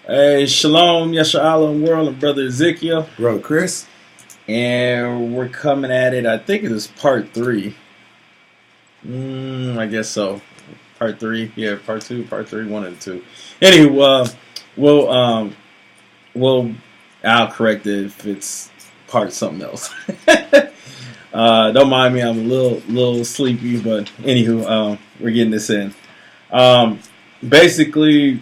Hey, shalom, Yeshua world, and brother Ezekiel. Bro, Chris. And we're coming at it, I think it is part 3. I guess so. Part 3, yeah, part 2, part 3, one of the two. Anyway, I'll correct it if it's part something else. Don't mind me, I'm a little sleepy, but anywho, we're getting this in. Basically,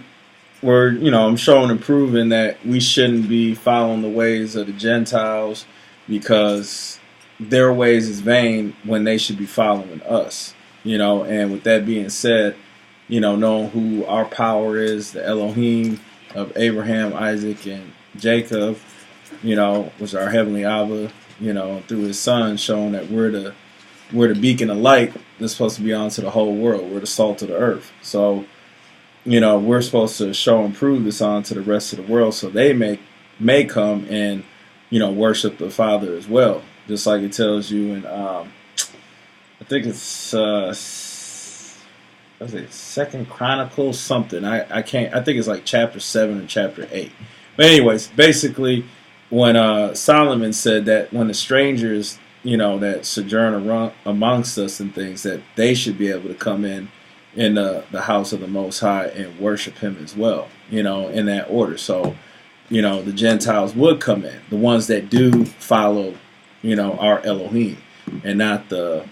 I'm showing and proving that we shouldn't be following the ways of the Gentiles because their ways is vain when they should be following us. And with that being said, knowing who our power is, the Elohim of Abraham, Isaac, and Jacob, was our heavenly Abba, through his son, showing that we're the beacon of light that's supposed to be onto the whole world. We're the salt of the earth. So, we're supposed to show and prove this on to the rest of the world so they may come and, worship the Father as well. Just like it tells you in, I think it's, Second Chronicles something. I think it's like chapter 7 and chapter 8. But anyways, basically, when Solomon said that when the strangers, that sojourn amongst us and things, that they should be able to come in the house of the Most High and worship Him as well, in that order. So, the Gentiles would come in, the ones that do follow, our Elohim, and not the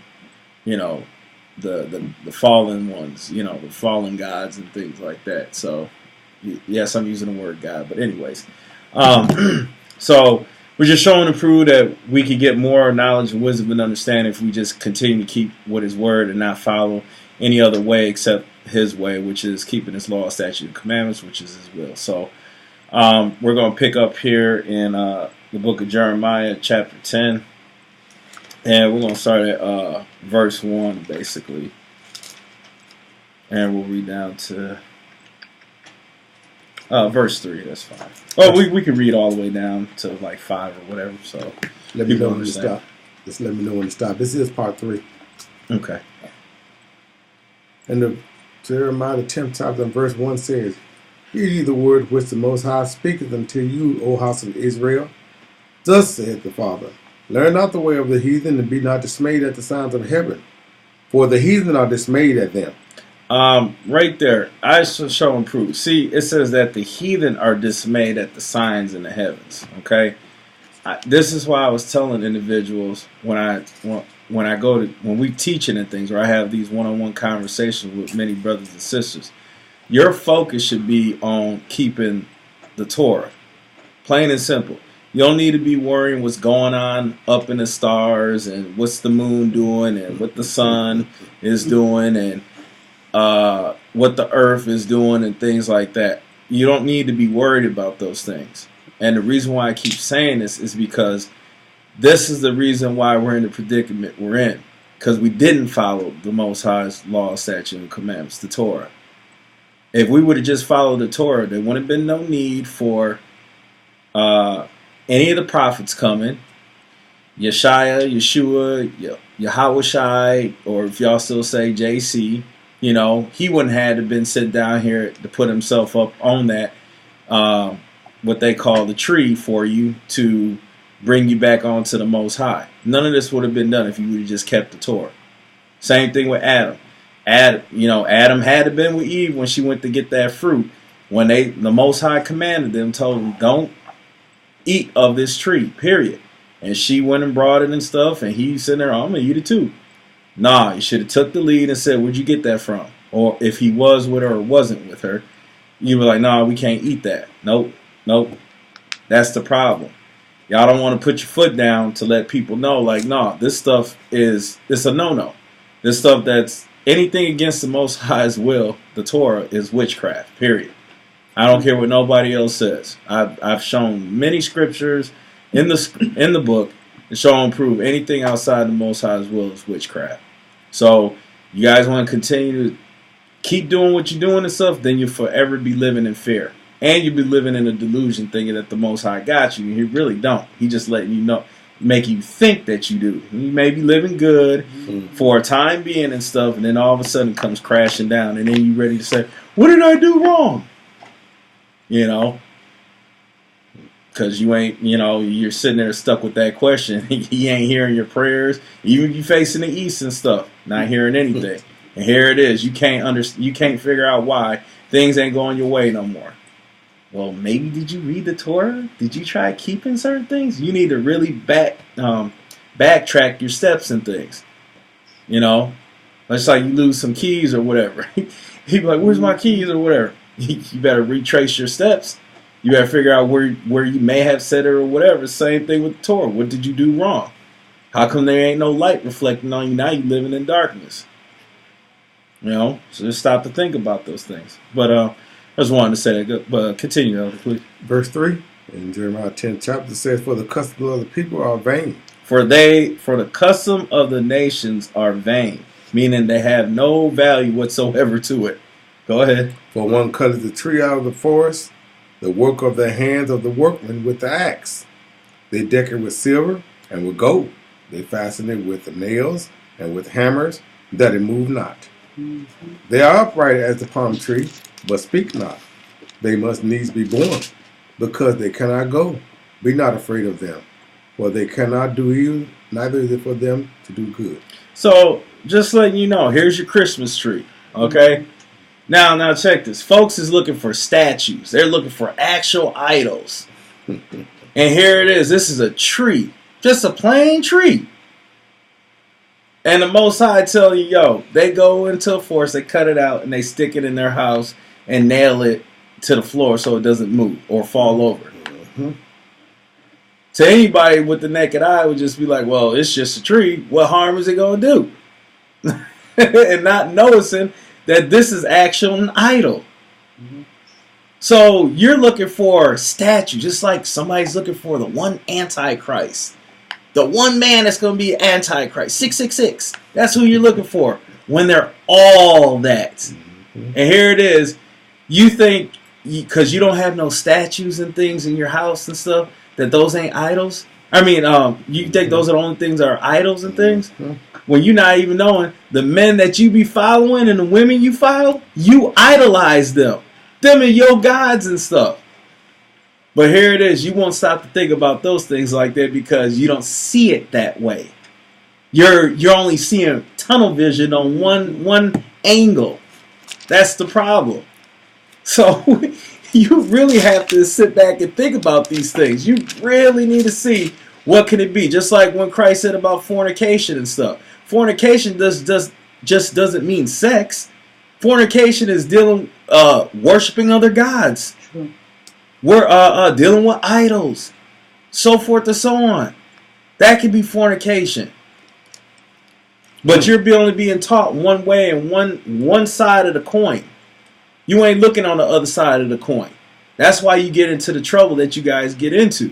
fallen ones, the fallen gods and things like that. So, yes, I'm using the word God, but anyways, so we're just showing to prove that we can get more knowledge and wisdom and understanding if we just continue to keep with His word and not follow any other way except His way, which is keeping His law, statute, and commandments, which is His will. So we're going to pick up here in the book of Jeremiah, chapter 10, and we're going to start at verse 1, basically, and we'll read down to verse 3. That's fine. Oh, we can read all the way down to like 5 or whatever. So let me know when to stop. Just let me know when to stop. This is part 3. Okay. And the Jeremiah the 10th chapter and verse 1 says, "Hear ye the word which the Most High speaketh unto you, O house of Israel. Thus saith the Father, learn not the way of the heathen, and be not dismayed at the signs of heaven, for the heathen are dismayed at them." Right there, I shall show and prove. See, it says that the heathen are dismayed at the signs in the heavens. Okay, this is why I was telling individuals when we teaching and things, or I have these one-on-one conversations with many brothers and sisters. Your focus should be on keeping the Torah, plain and simple. You don't need to be worrying what's going on up in the stars and what's the moon doing and what the sun is doing and what the earth is doing and things like that. You don't need to be worried about those things. And the reason why I keep saying this is because this is the reason why we're in the predicament we're in. Because we didn't follow the Most High's law, statute, and commandments, the Torah. If we would have just followed the Torah, there wouldn't have been no need for any of the prophets coming. Yeshua, Yahushai, or if y'all still say JC, he wouldn't have to been sent down here to put himself up on that, what they call the tree for you to bring you back onto the Most High. None of this would have been done if you would have just kept the Torah. Same thing with Adam. Adam had to been with Eve when she went to get that fruit. When the Most High commanded them, told them, don't eat of this tree, period. And she went and brought it and stuff, and he said there, I'm going to eat it too. Nah, you should have took the lead and said, where'd you get that from? Or if he was with her or wasn't with her, you were like, nah, we can't eat that. Nope. That's the problem. Y'all don't want to put your foot down to let people know, like, nah, this stuff it's a no-no. This stuff that's anything against the Most High's will, the Torah, is witchcraft, period. I don't care what nobody else says. I've shown many scriptures in the book to show and prove anything outside the Most High's will is witchcraft. So you guys want to continue to keep doing what you're doing and stuff, then you'll forever be living in fear. And you'll be living in a delusion thinking that the Most High got you. He really don't. He just letting you know, make you think that you do. You may be living good for a time being and stuff, and then all of a sudden it comes crashing down, and then you're ready to say, what did I do wrong? you know, because you ain't, you're sitting there stuck with that question. He ain't hearing your prayers. Even if you facing the east and stuff, not hearing anything. And here it is. You can't figure out why things ain't going your way no more. Well, maybe did you read the Torah? Did you try keeping certain things? You need to really backtrack your steps and things. It's like you lose some keys or whatever. He'd be like, "Where's my keys?" or whatever. You better retrace your steps. You better figure out where you may have said it or whatever. Same thing with the Torah. What did you do wrong? How come there ain't no light reflecting on you? Now you living in darkness. So just stop to think about those things. But I just wanted to say that. But continue, please. Verse 3 in Jeremiah 10 chapter says, "For the custom of the people are vain." For the custom of the nations are vain, meaning they have no value whatsoever to it. Go ahead. For one cutteth the tree out of the forest, the work of the hands of the workman with the axe. They deck it with silver and with gold. They fasten it with the nails and with hammers, that it move not. They are upright as the palm tree, but speak not. They must needs be born, because they cannot go. Be not afraid of them, for they cannot do evil, neither is it for them to do good. So, just letting you know, here's your Christmas tree, okay? Now check this. Folks is looking for statues. They're looking for actual idols. And here it is. This is a tree. Just a plain tree. And the Most High tell you, they go into a forest, they cut it out, and they stick it in their house and nail it to the floor so it doesn't move or fall over. Mm-hmm. To anybody with the naked eye would just be like, well, it's just a tree. What harm is it going to do? And not noticing that this is actually an idol. Mm-hmm. So you're looking for statues, just like somebody's looking for the one Antichrist. The one man that's going to be Antichrist, 666. That's who you're looking for when they're all that. Mm-hmm. And here it is. You think, because you don't have no statues and things in your house and stuff, that those ain't idols? I mean, you think those are the only things that are idols and things? Mm-hmm. When you're not even knowing the men that you be following and the women you follow, you idolize them. Them are your gods and stuff. But here it is. You won't stop to think about those things like that because you don't see it that way. You're only seeing tunnel vision on one angle. That's the problem. So you really have to sit back and think about these things. You really need to see what can it be. Just like when Christ said about fornication and stuff. Fornication just doesn't mean sex. Fornication is worshiping other gods. True. We're dealing with idols, so forth and so on. That could be fornication. But you're only being taught one way and one side of the coin. You ain't looking on the other side of the coin. That's why you get into the trouble that you guys get into.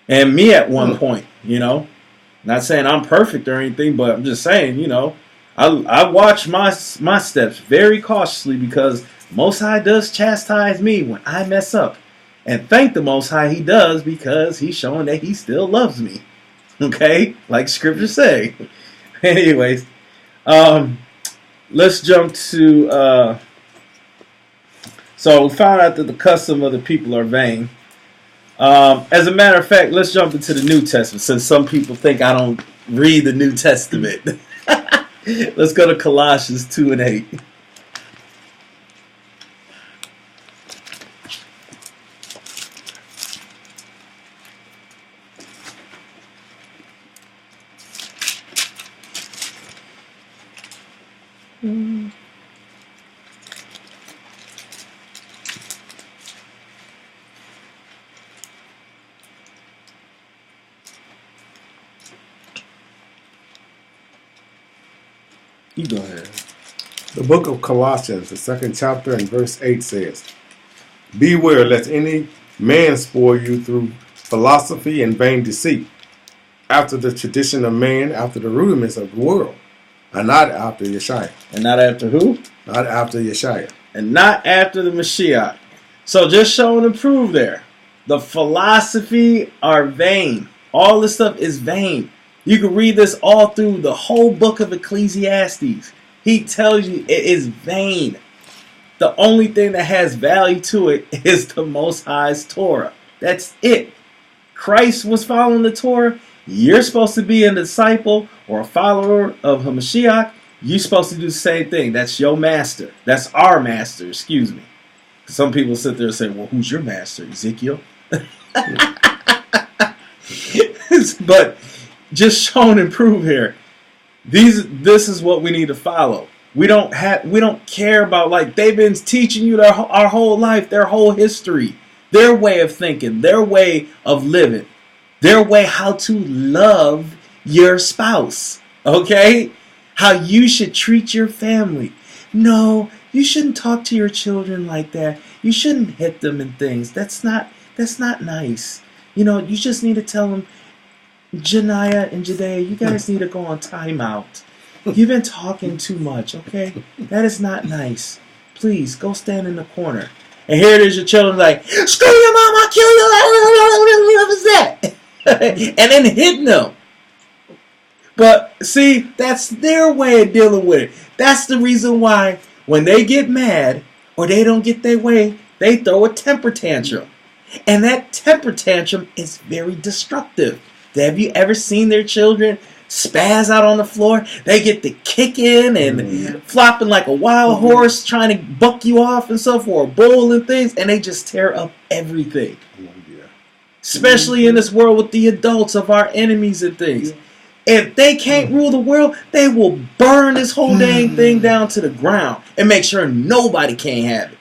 And me at one point, Not saying I'm perfect or anything, but I'm just saying, I watch my steps very cautiously because Most High does chastise me when I mess up. And thank the Most High he does because he's showing that he still loves me. Okay? Like Scripture say. Anyways, let's jump to... So we found out that the custom of the people are vain. As a matter of fact, let's jump into the New Testament since some people think I don't read the New Testament. Let's go to Colossians 2:8. You go ahead. The book of Colossians, the 2nd chapter and verse 8 says, "Beware lest any man spoil you through philosophy and vain deceit, after the tradition of man, after the rudiments of the world, and not after Yeshua." And not after who? Not after Yeshua. And not after the Mashiach. So just showing and prove there. The philosophy are vain. All this stuff is vain. You can read this all through the whole book of Ecclesiastes. He tells you it is vain. The only thing that has value to it is the Most High's Torah. That's it. Christ was following the Torah. You're supposed to be a disciple or a follower of Hamashiach. You're supposed to do the same thing. That's your master. That's our master, excuse me. Some people sit there and say, well, who's your master? Ezekiel? But just shown and prove here. This is what we need to follow. We don't care about, like, they've been teaching you our whole life, their whole history, their way of thinking, their way of living, their way how to love your spouse, okay? How you should treat your family. No, you shouldn't talk to your children like that. You shouldn't hit them and things. That's not nice. You know, you just need to tell them, Janiyah and Judea, you guys need to go on timeout. You've been talking too much, okay? That is not nice. Please, go stand in the corner. And here it is, your children like, screw your mom, I'll kill you. What was that? And then hitting them. But, see, that's their way of dealing with it. That's the reason why when they get mad or they don't get their way, they throw a temper tantrum. And that temper tantrum is very destructive. Have you ever seen their children spaz out on the floor? They get to kicking and flopping like a wild horse, trying to buck you off and stuff, or a bull and things, and they just tear up everything. Especially in this world with the adults of our enemies and things. If they can't rule the world, they will burn this whole dang thing down to the ground and make sure nobody can have it.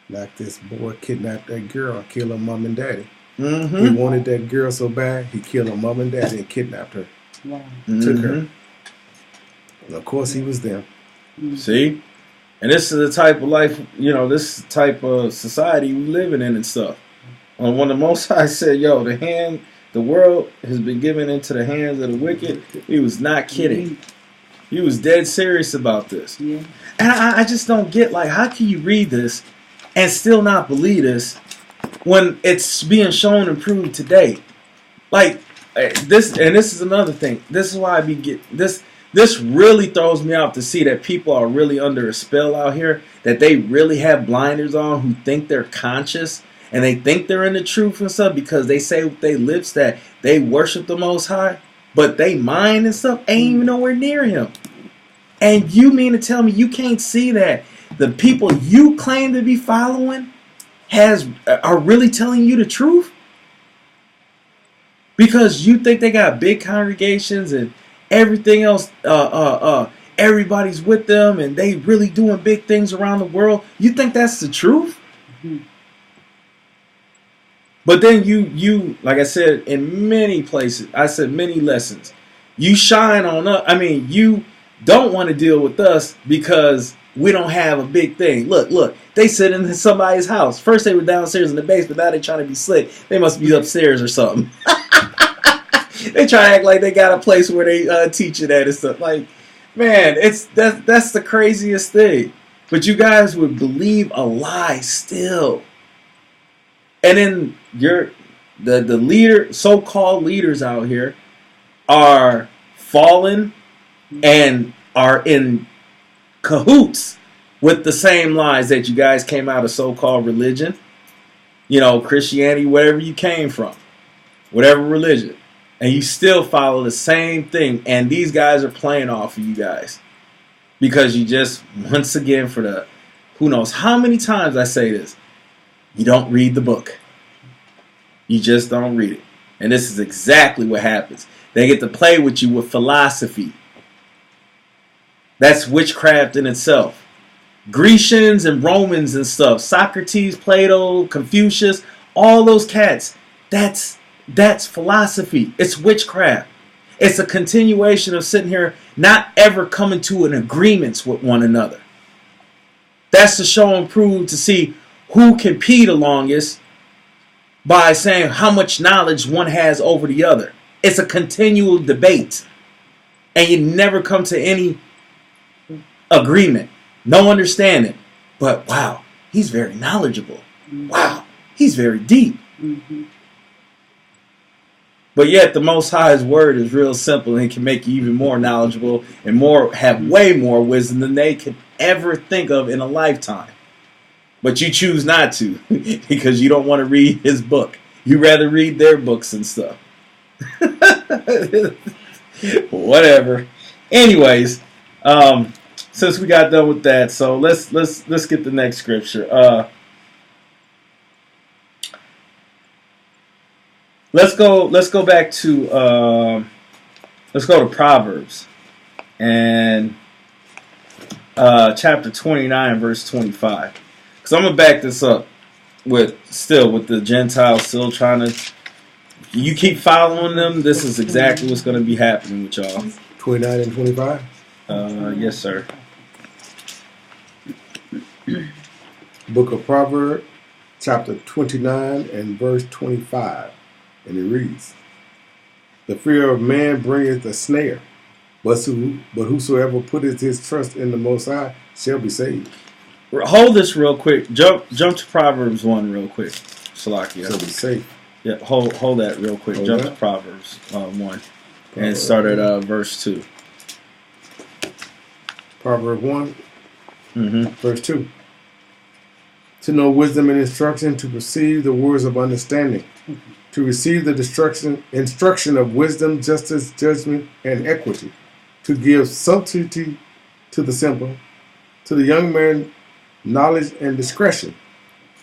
Like this boy kidnapped that girl and killed her mom and daddy. Mm-hmm. He wanted that girl so bad, he killed her mom and daddy and kidnapped her. Wow. Took her. And of course, he was there. See? And this is the type of life, you know, this type of society we living in and stuff. And when the Most High said, yo, the world has been given into the hands of the wicked, he was not kidding. He was dead serious about this. Yeah. And I just don't get, like, how can you read this and still not believe this when it's being shown and proved today? Like, this is another thing. This is why I this really throws me off to see that people are really under a spell out here, that they really have blinders on, who think they're conscious and they think they're in the truth and stuff because they say with their lips that they worship the Most High, but they mind and stuff ain't even nowhere near him. And you mean to tell me you can't see that the people you claim to be following are really telling you the truth? Because you think they got big congregations and everything else, everybody's with them and they really doing big things around the world. You think that's the truth? Mm-hmm. But then you, like I said, in many places, I said many lessons, you shine on us. I mean, you don't want to deal with us because we don't have a big thing. Look, they sit in somebody's house. First they were downstairs in the basement, now they trying to be slick. They must be upstairs or something. They try to act like they got a place where they teach it at and stuff. Like, man, that's the craziest thing. But you guys would believe a lie still. And then the so-called leaders out here are fallen and are in cahoots with the same lies that you guys came out of so-called religion. You know, Christianity, wherever you came from, whatever religion. And you still follow the same thing. And these guys are playing off of you guys. Because you just, once again, for the, who knows how many times I say this, you don't read the book. You just don't read it. And this is exactly what happens. They get to play with you with philosophy. That's witchcraft in itself. Grecians and Romans and stuff. Socrates, Plato, Confucius, all those cats. That's philosophy. It's witchcraft. It's a continuation of sitting here not ever coming to an agreement with one another. That's to show and prove to see who can pee the longest by saying how much knowledge one has over the other. It's a continual debate. And you never come to any agreement. No understanding. But wow, he's very knowledgeable. Wow, he's very deep. Mm-hmm. But yet the Most High's word is real simple and it can make you even more knowledgeable and have way more wisdom than they could ever think of in a lifetime. But you choose not to because you don't want to read his book. You rather read their books and stuff. Whatever. Anyways, since we got done with that, so let's get the next scripture. Let's go back to let's go to Proverbs and chapter 29, verse 25. Because I'm gonna back this up with the Gentiles still trying to. You keep following them, this is exactly what's going to be happening with y'all. 29 and 25? Yes, sir. Book of Proverbs, chapter 29 and verse 25. And it reads, the fear of man bringeth a snare, but whosoever putteth his trust in the Most High shall be saved. Hold this real quick. Jump to Proverbs 1 real quick. Salakia. Shall be safe. Yeah, hold that real quick. Hold Jump that. to Proverbs 1 and start at verse 2. Proverbs 1, Mm-hmm. verse 2. To know wisdom and instruction, to perceive the words of understanding, to receive the instruction of wisdom, justice, judgment, and equity, to give subtlety to the simple, to the young man knowledge and discretion.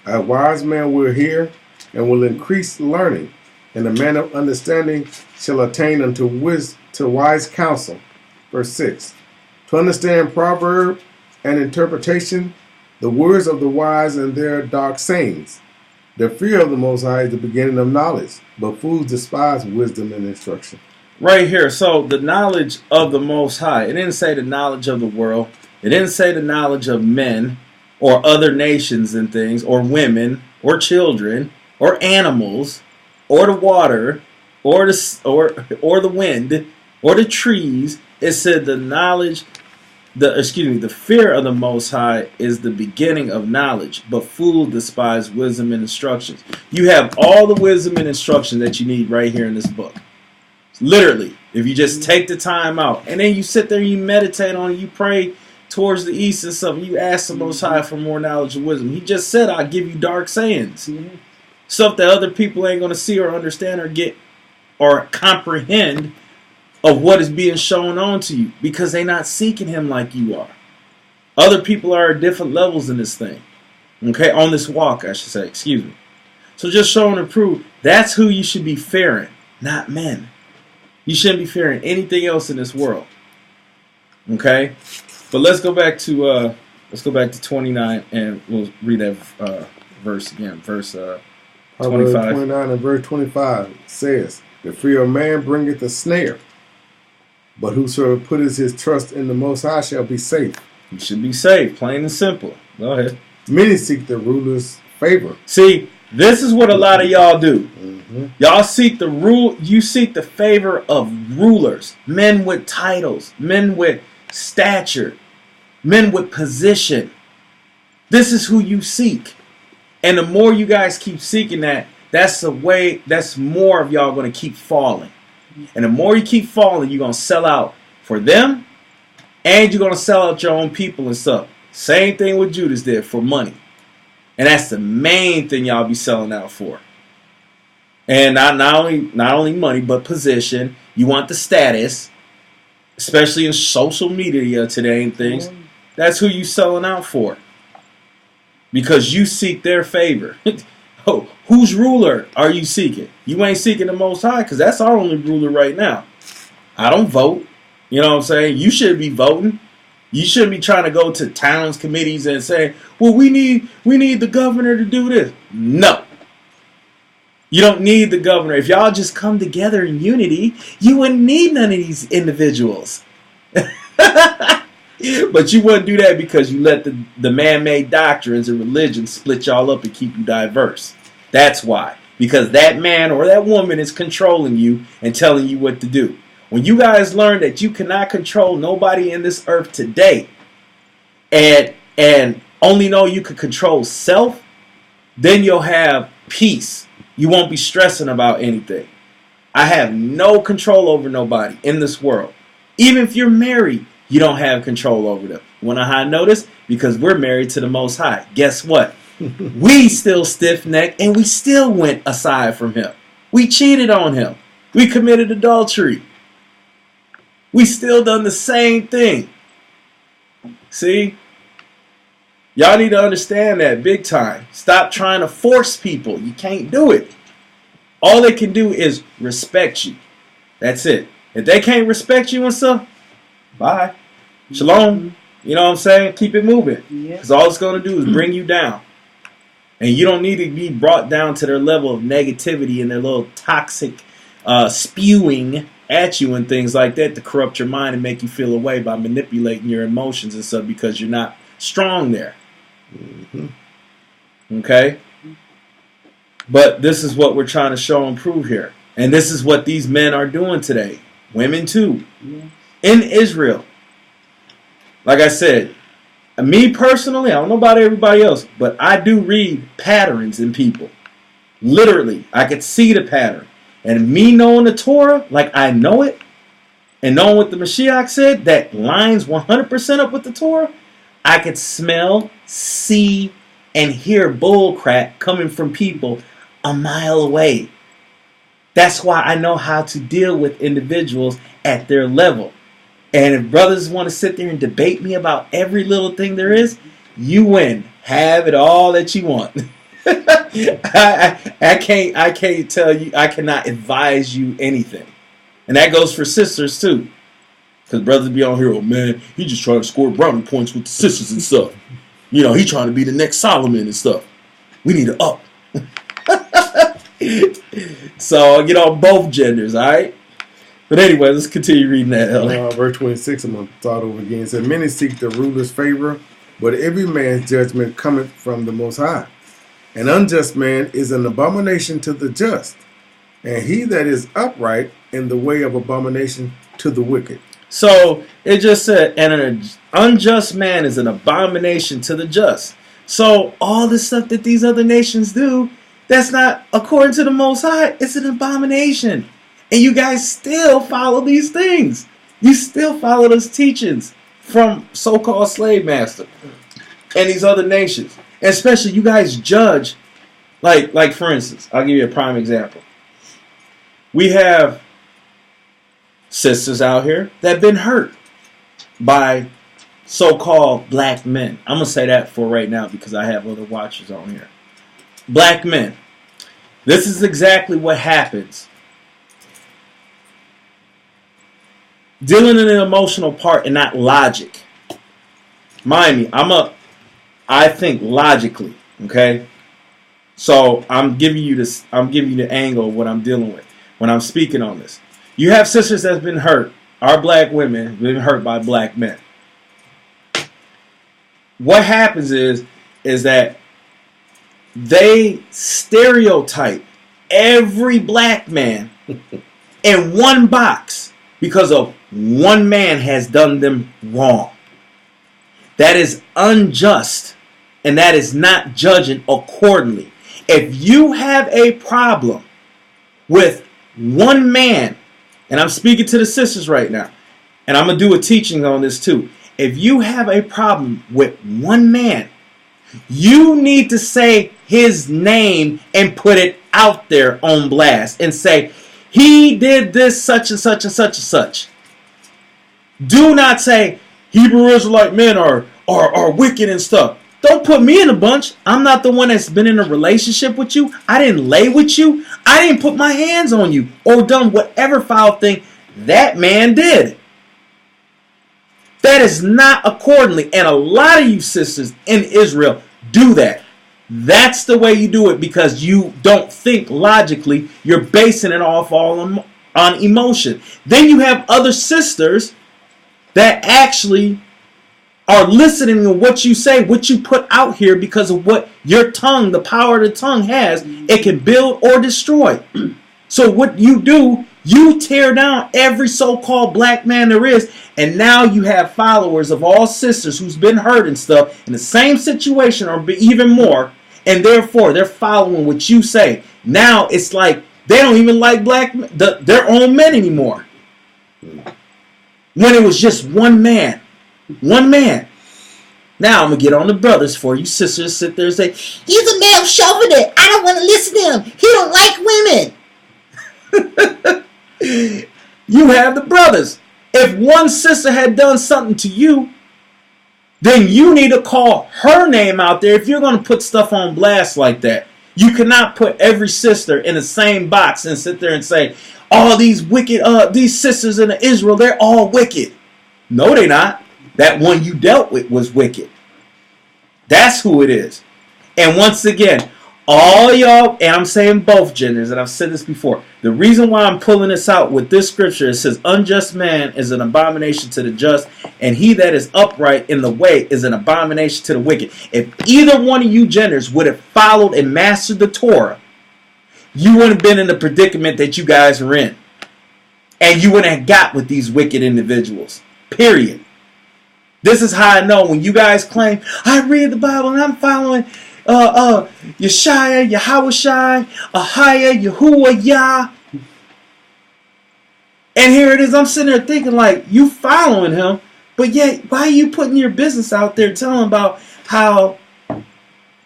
A wise man will hear and will increase learning, and a man of understanding shall attain unto wise counsel. Verse 6. To understand proverb and interpretation, the words of the wise and their dark sayings. The fear of the Most High is the beginning of knowledge, but fools despise wisdom and instruction. Right here. So the knowledge of the Most High. It didn't say the knowledge of the world. It didn't say the knowledge of men or other nations and things, or women, or children, or animals, or the water, or the wind, or the trees. It said the fear of the Most High is the beginning of knowledge, but fools despise wisdom and instructions. You have all the wisdom and instruction that you need right here in this book. Literally, if you just take the time out, and then you sit there and you meditate on it, you pray towards the east and stuff, you ask the Most High for more knowledge and wisdom. He just said, I'll give you dark sayings. Stuff that other people ain't going to see or understand or get or comprehend of what is being shown on to you, because they're not seeking him like you are. Other people are at different levels in this thing. Okay, on this walk, I should say, excuse me. So just showing to prove that's who you should be fearing, not men. You shouldn't be fearing anything else in this world. Okay? But let's go back to 29 and we'll read that verse again. Verse 25. 29 and verse 25 says, the fear of man bringeth a snare, but whosoever putteth his trust in the Most High shall be safe. You should be safe, plain and simple. Go ahead. Many seek the ruler's favor. See, this is what a lot of y'all do. Mm-hmm. Y'all seek the rule. You seek the favor of rulers, men with titles, men with stature, men with position. This is who you seek. And the more you guys keep seeking that, that's more of y'all going to keep falling. And the more you keep falling, you're going to sell out for them, and you're going to sell out your own people and stuff. Same thing what Judas did, for money. And that's the main thing y'all be selling out for. And not only money, but position. You want the status, especially in social media today and things. That's who you selling out for. Because you seek their favor. Oh, whose ruler are you seeking? You ain't seeking the Most High, because that's our only ruler right now. I don't vote. You know what I'm saying? You should be voting. You shouldn't be trying to go to towns committees and say, well, we need the governor to do this. No. You don't need the governor. If y'all just come together in unity, you wouldn't need none of these individuals. But you wouldn't do that because you let the man-made doctrines and religions split y'all up and keep you diverse. That's why. Because that man or that woman is controlling you and telling you what to do. When you guys learn that you cannot control nobody in this earth today, and only know you can control self, then you'll have peace. You won't be stressing about anything. I have no control over nobody in this world. Even if you're married, you don't have control over them. You want to know how I know this? Because we're married to the Most High. Guess what? We still stiff-necked, and we still went aside from him. We cheated on him. We committed adultery. We still done the same thing. See? Y'all need to understand that big time. Stop trying to force people. You can't do it. All they can do is respect you. That's it. If they can't respect you and stuff, bye. Shalom. You know what I'm saying? Keep it moving. Because all it's going to do is bring you down. And you don't need to be brought down to their level of negativity and their little toxic spewing at you and things like that to corrupt your mind and make you feel away by manipulating your emotions and stuff because you're not strong there. Okay? But this is what we're trying to show and prove here. And this is what these men are doing today. Women too. In Israel. Like I said, me personally, I don't know about everybody else, but I do read patterns in people. Literally, I could see the pattern. And me knowing the Torah, like I know it, and knowing what the Mashiach said, that lines 100% up with the Torah, I could smell, see, and hear bullcrap coming from people a mile away. That's why I know how to deal with individuals at their level. And if brothers want to sit there and debate me about every little thing there is, you win. Have it all that you want. I can't tell you, I cannot advise you anything. And that goes for sisters too. Because brothers be on here, oh man, he just trying to score brownie points with the sisters and stuff. You know, he trying to be the next Solomon and stuff. We need to up. So, you know, both genders, alright? But anyway, let's continue reading that. Verse 26, I'm going to start over again. It said, many seek the ruler's favor, but every man's judgment cometh from the Most High. An unjust man is an abomination to the just, and he that is upright in the way of abomination to the wicked. So it just said, and an unjust man is an abomination to the just. So all the stuff that these other nations do, that's not according to the Most High. It's an abomination. And you guys still follow these things. You still follow those teachings from so-called slave master and these other nations. And especially you guys judge, like for instance, I'll give you a prime example. We have sisters out here that have been hurt by so-called black men. I'm going to say that for right now because I have other watchers on here. Black men. This is exactly what happens. Dealing in an emotional part and not logic. Mind me, I think logically, okay? So I'm giving you this, I'm giving you the angle of what I'm dealing with when I'm speaking on this. You have sisters that's been hurt. Our black women have been hurt by black men. What happens is that they stereotype every black man in one box because of one man has done them wrong. That is unjust, and that is not judging accordingly. If you have a problem with one man, and I'm speaking to the sisters right now, and I'm going to do a teaching on this too. If you have a problem with one man, you need to say his name and put it out there on blast and say, he did this such and such and such and such. Do not say Hebrew Israelite men are wicked and stuff. Don't put me in a bunch. I'm not the one that's been in a relationship with you. I didn't lay with you. I didn't put my hands on you or done whatever foul thing that man did. That is not accordingly. And a lot of you sisters in Israel do that. That's the way you do it because you don't think logically. You're basing it off all on emotion. Then you have other sisters that actually are listening to what you say, what you put out here because of what your tongue, the power of the tongue has. It can build or destroy. So what you do, you tear down every so-called black man there is, and now you have followers of all sisters who's been hurt and stuff in the same situation or even more, and therefore they're following what you say. Now it's like they don't even like their own men anymore. When it was just one man. One man. Now I'm going to get on the brothers for you sisters sit there and say, he's a male chauvinist. I don't want to listen to him. He don't like women. You have the brothers. If one sister had done something to you, then you need to call her name out there if you're going to put stuff on blast like that. You cannot put every sister in the same box and sit there and say, all these wicked, these sisters in Israel, they're all wicked. No, they're not. That one you dealt with was wicked. That's who it is. And once again, all y'all, and I'm saying both genders, and I've said this before, the reason why I'm pulling this out with this scripture, it says, unjust man is an abomination to the just, and he that is upright in the way is an abomination to the wicked. If either one of you genders would have followed and mastered the Torah, you wouldn't have been in the predicament that you guys are in. And you wouldn't have got with these wicked individuals. Period. This is how I know when you guys claim, I read the Bible and I'm following Yeshaya, Yahushai, Ahaya, Yahuwah, Yah. And here it is. I'm sitting there thinking like, you following him, but yet why are you putting your business out there telling about how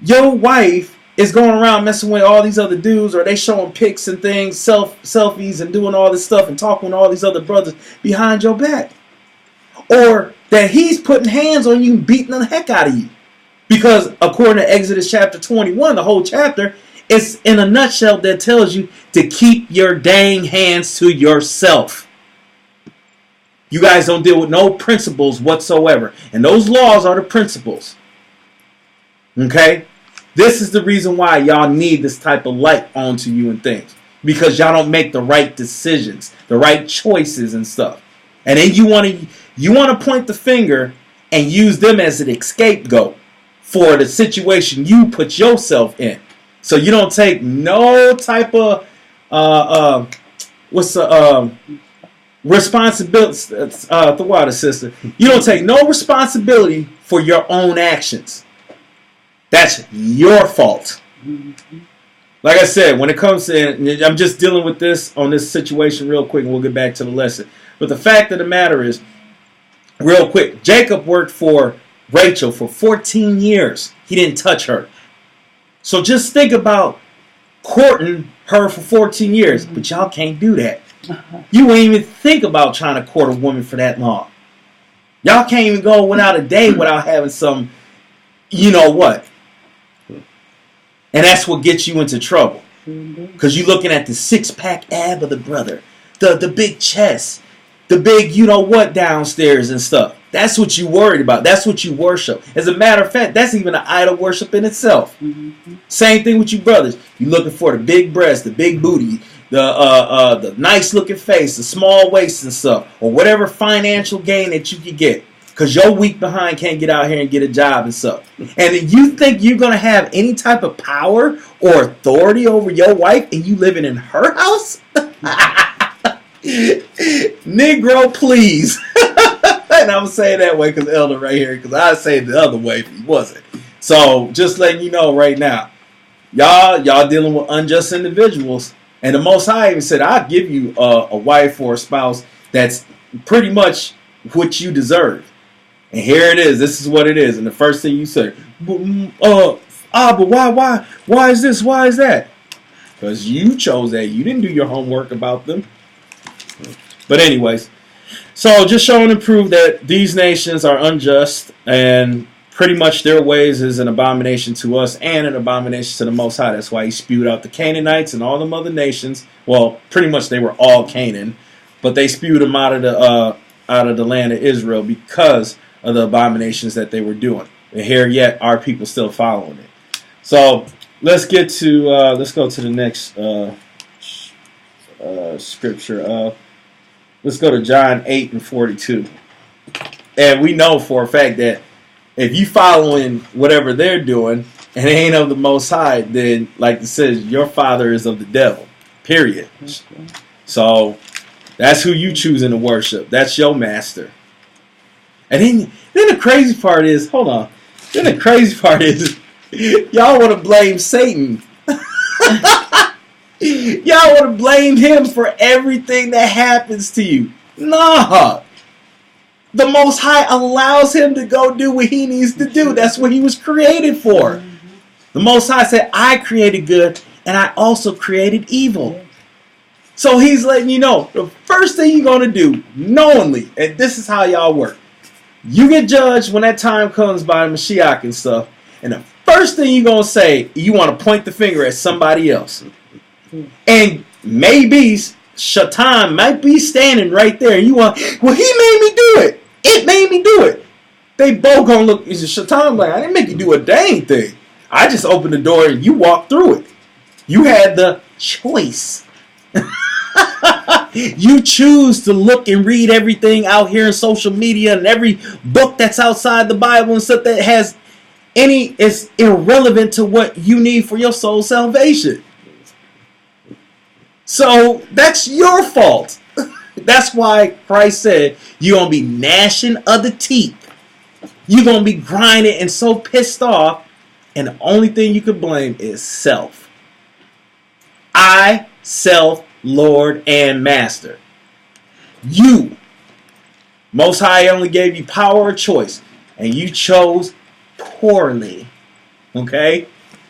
your wife is going around messing with all these other dudes, or they showing pics and things, selfies and doing all this stuff and talking to all these other brothers behind your back? Or that he's putting hands on you and beating the heck out of you. Because according to Exodus chapter 21, the whole chapter, it's in a nutshell that tells you to keep your dang hands to yourself. You guys don't deal with no principles whatsoever. And those laws are the principles. Okay? This is the reason why y'all need this type of light onto you and things. Because y'all don't make the right decisions, the right choices and stuff. And then you want to point the finger and use them as an scapegoat for the situation you put yourself in. So you don't take no type of responsibility. The water sister. You don't take no responsibility for your own actions. That's your fault. Like I said, when it comes to, I'm just dealing with this on this situation real quick, and we'll get back to the lesson. But the fact of the matter is, real quick, Jacob worked for Rachel for 14 years. He didn't touch her. So just think about courting her for 14 years. But y'all can't do that. You won't even think about trying to court a woman for that long. Y'all can't even go without a day without having some, you know what. And that's what gets you into trouble. Because you're looking at the six-pack ab of the brother. The big chest. The big you know what downstairs and stuff. That's what you worried about. That's what you worship. As a matter of fact, that's even an idol worship in itself. Same thing with you brothers. You're looking for the big breast, the big booty, the nice looking face, the small waist and stuff. Or whatever financial gain that you can get. Because your weak behind can't get out here and get a job and stuff. And you think you're going to have any type of power or authority over your wife and you living in her house? Negro, please. And I'm saying that way because Elder right here, because I say the other way if he wasn't. So just letting you know right now, y'all dealing with unjust individuals. And the Most High even said, I'll give you a wife or a spouse that's pretty much what you deserve. And here it is. This is what it is. And the first thing you say, but why is this? Why is that? Because you chose that. You didn't do your homework about them. But anyways, so just showing to prove that these nations are unjust and pretty much their ways is an abomination to us and an abomination to the Most High. That's why he spewed out the Canaanites and all them other nations. Well, pretty much they were all Canaan, but they spewed them out of the land of Israel because of the abominations that they were doing. And here yet our people still following it. So let's go to the next scripture. Let's go to John 8:42. And we know for a fact that if you following whatever they're doing and it ain't of the Most High, then like it says, your father is of the devil. Period. Okay. So that's who you choosing to worship. That's your master. And then the crazy part is, hold on. Then the crazy part is, y'all want to blame Satan. Y'all want to blame him for everything that happens to you. Nah. The Most High allows him to go do what he needs to do. That's what he was created for. The Most High said, I created good and I also created evil. So he's letting you know, the first thing you're going to do, knowingly, and this is how y'all work. You get judged when that time comes by Mashiach and stuff. And the first thing you're going to say, you want to point the finger at somebody else. And maybe Shaitan might be standing right there. And you want, well, he made me do it. It made me do it. They both going to look. Shaitan like, I didn't make you do a dang thing. I just opened the door and you walked through it. You had the choice. You choose to look and read everything out here in social media and every book that's outside the Bible and stuff that has is irrelevant to what you need for your soul salvation. So that's your fault. That's why Christ said you're going to be gnashing of the teeth. You're going to be grinding and so pissed off. And the only thing you could blame is self. I, self, Lord, and Master. You. Most High only gave you power of choice. And you chose poorly. Okay?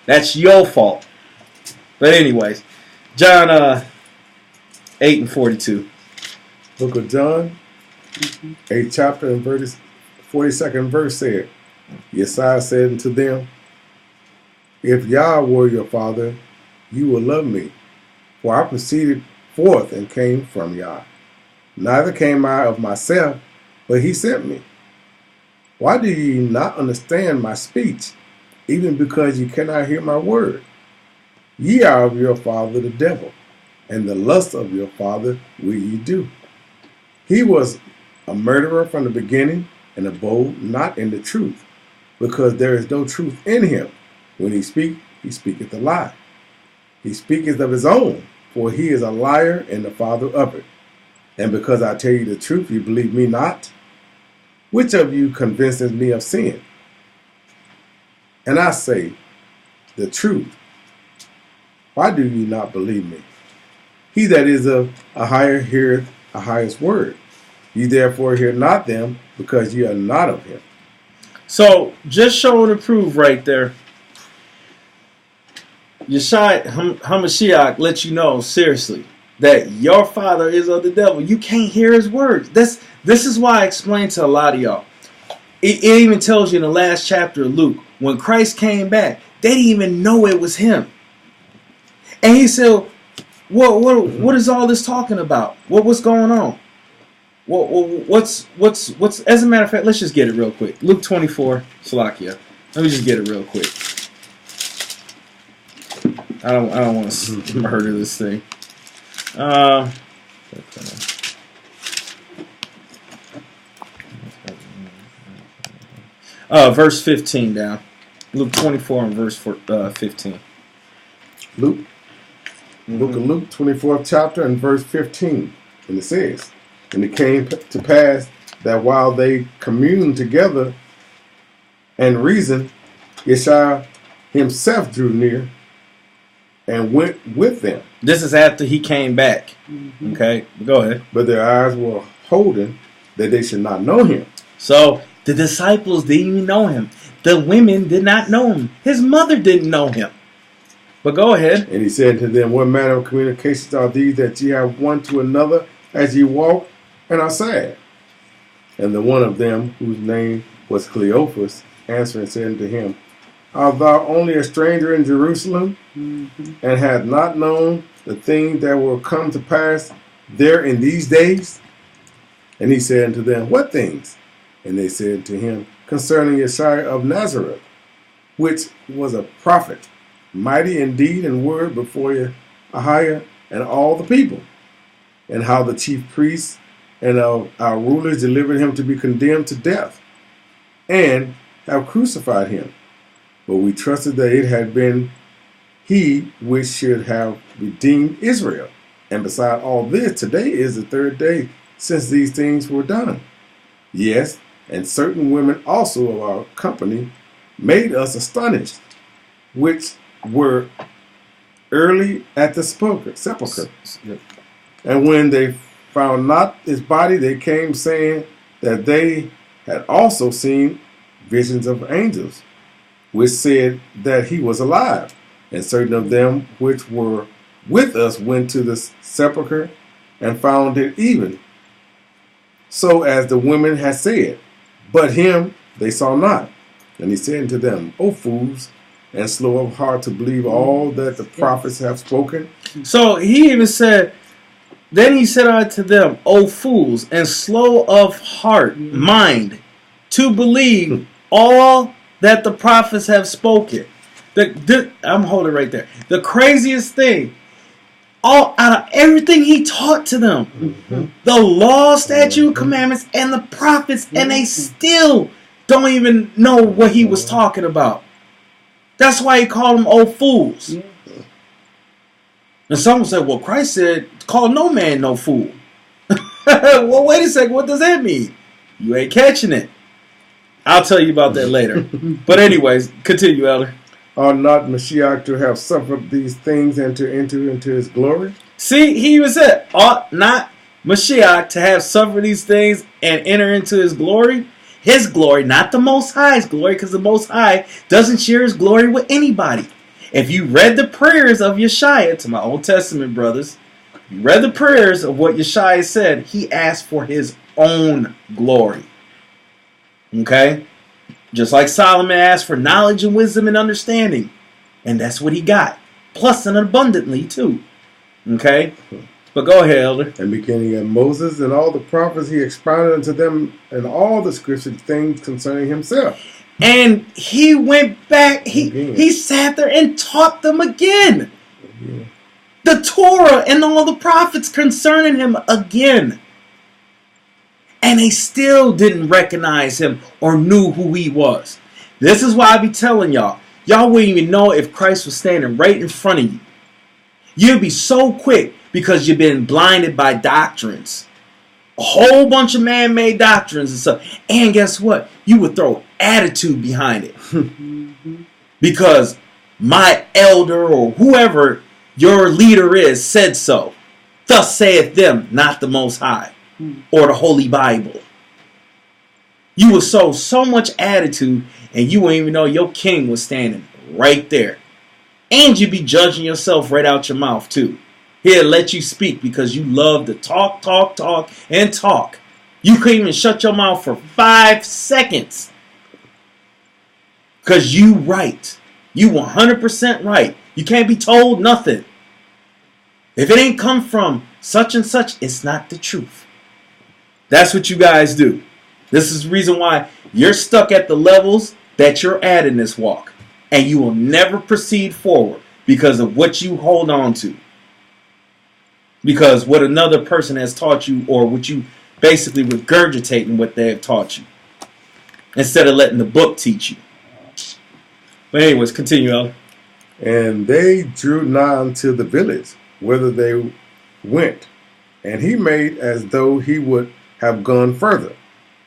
That's your fault. But anyways. John 8 and 42. Book of John, 8th chapter and 42nd verse said, Yesaiah said unto them, If Yah were your father, you would love me. For I proceeded forth and came from Yah. Neither came I of myself, but he sent me. Why do ye not understand my speech, even because ye cannot hear my word? Ye are of your father the devil, and the lust of your father will ye do. He was a murderer from the beginning, and abode not in the truth, because there is no truth in him. When he speaketh a lie. He speaketh of his own, for he is a liar and the father of it. And because I tell you the truth, you believe me not? Which of you convinces me of sin? And I say the truth. Why do you not believe me? He that is of a higher heareth a highest word. Ye therefore hear not them, because ye are not of him. So, just showing the proof right there. Yeshua HaMashiach lets you know, seriously, that your father is of the devil. You can't hear his words. This is why I explained to a lot of y'all. It even tells you in the last chapter of Luke, when Christ came back, they didn't even know it was him. And he said, what is all this talking about? What's going on? What's as a matter of fact, let's just get it real quick. Luke 24, Salakia. Let me just get it real quick. I don't want to murder this thing. Verse 15 down. Luke 24 and verse 15. Luke. Book of Luke, 24th chapter and verse 15. And it says, And it came to pass that while they communed together and reasoned, Yeshua himself drew near and went with them. This is after he came back. Mm-hmm. Okay, go ahead. But their eyes were holden that they should not know him. So the disciples didn't even know him. The women did not know him. His mother didn't know him. But go ahead. And he said to them, What manner of communications are these that ye have one to another as ye walk and are sad? And the one of them, whose name was Cleophas, answering said unto him, Art thou only a stranger in Jerusalem, and hast not known the things that will come to pass there in these days? And he said unto them, What things? And they said to him, Concerning Yeshua of Nazareth, which was a prophet, mighty in deed and word before Ahiah and all the people, and how the chief priests and our rulers delivered him to be condemned to death, and have crucified him. But we trusted that it had been he which should have redeemed Israel. And beside all this, today is the third day since these things were done. Yes, and certain women also of our company made us astonished, which were early at the sepulchre. And when they found not his body, they came saying that they had also seen visions of angels, which said that he was alive. And certain of them which were with us went to the sepulchre and found it even so as the women had said, but him they saw not. And he said unto them, O fools, and slow of heart to believe all that the prophets have spoken. So he even said, then he said unto them, O fools, and slow of heart, mind, to believe all that the prophets have spoken. I'm holding right there. The craziest thing, all out of everything he taught to them, the law, statute, commandments, and the prophets, and they still don't even know what he was talking about. That's why he called them old fools. And someone said, well, Christ said, call no man no fool. Well, wait a second, what does that mean? You ain't catching it. I'll tell you about that later. But anyways, continue, Elder. Ought not Mashiach to have suffered these things and to enter into his glory? See, he even said, ought not Mashiach to have suffered these things and enter into his glory? His glory, not the Most High's glory, because the Most High doesn't share his glory with anybody. If you read the prayers of Yeshua, to my Old Testament brothers, you read the prayers of what Yeshua said, he asked for his own glory. Okay? Just like Solomon asked for knowledge and wisdom and understanding. And that's what he got. Plus and abundantly too. Okay? But go ahead, Elder. And beginning at Moses and all the prophets, he expounded unto them in all the scripture things concerning himself. And he went back, he sat there and taught them again. The Torah and all the prophets concerning him again. And they still didn't recognize him or knew who he was. This is why I be telling y'all. Y'all wouldn't even know if Christ was standing right in front of you. You'd be so quick because you've been blinded by doctrines. A whole bunch of man-made doctrines and stuff. And guess what? You would throw attitude behind it. Because my elder or whoever your leader is said so. Thus saith them, not the Most High. Or the Holy Bible. You would sow so much attitude and you wouldn't even know your king was standing right there. And you'd be judging yourself right out your mouth too. He'll let you speak because you love to talk, and talk. You couldn't even shut your mouth for 5 seconds. Because you right. You 100% right. You can't be told nothing. If it ain't come from such and such, it's not the truth. That's what you guys do. This is the reason why you're stuck at the levels that you're at in this walk. And you will never proceed forward because of what you hold on to. Because what another person has taught you or what you basically regurgitating what they have taught you. Instead of letting the book teach you. But anyways, continue, Elder. And they drew nigh unto the village, whither they went. And he made as though he would have gone further.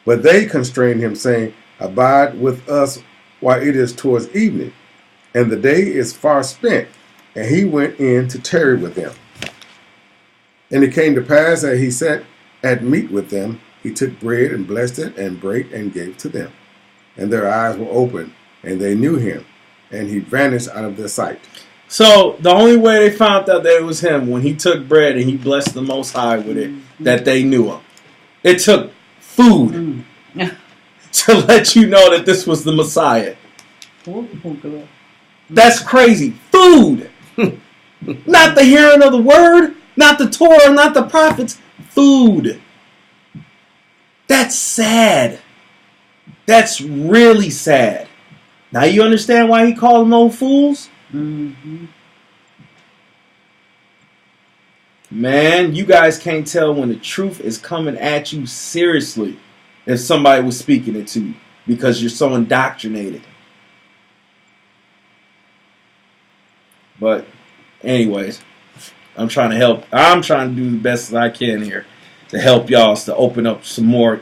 But they constrained him, saying, Abide with us while it is towards evening, and the day is far spent. And he went in to tarry with them. And it came to pass that he sat at meat with them, he took bread and blessed it, and brake and gave to them. And their eyes were opened, and they knew him, and he vanished out of their sight. So the only way they found out that it was him when he took bread and he blessed the Most High with it, that they knew him. It took food to let you know that this was the Messiah. That's crazy. Food. Not the hearing of the word, not the Torah, not the prophets. Food. That's sad. That's really sad. Now you understand why he called them old fools? Man, you guys can't tell when the truth is coming at you seriously if somebody was speaking it to you because you're so indoctrinated. But anyways, I'm trying to help. I'm trying to do the best that I can here to help y'all to open up some more,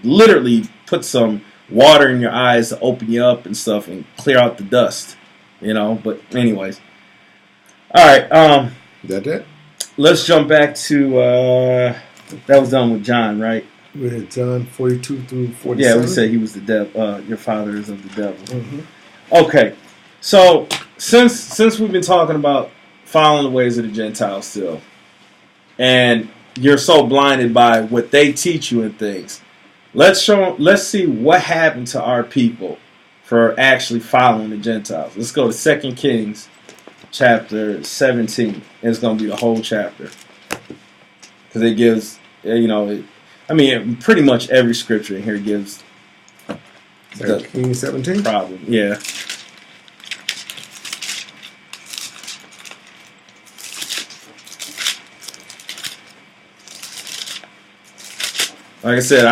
literally put some water in your eyes to open you up and stuff and clear out the dust, you know. But anyways, all right. Is that it? Let's jump back to that was done with John, right? We had John 42 through 47. Yeah, we said he was the devil. Your father is of the devil. Mm-hmm. Okay, so since we've been talking about following the ways of the Gentiles still, and you're so blinded by what they teach you and things, let's see what happened to our people for actually following the Gentiles. Let's go to 2 Kings chapter 17. And it's going to be the whole chapter. Because it gives, pretty much every scripture in here gives 2 Kings 17? Problem. Yeah. Like I said,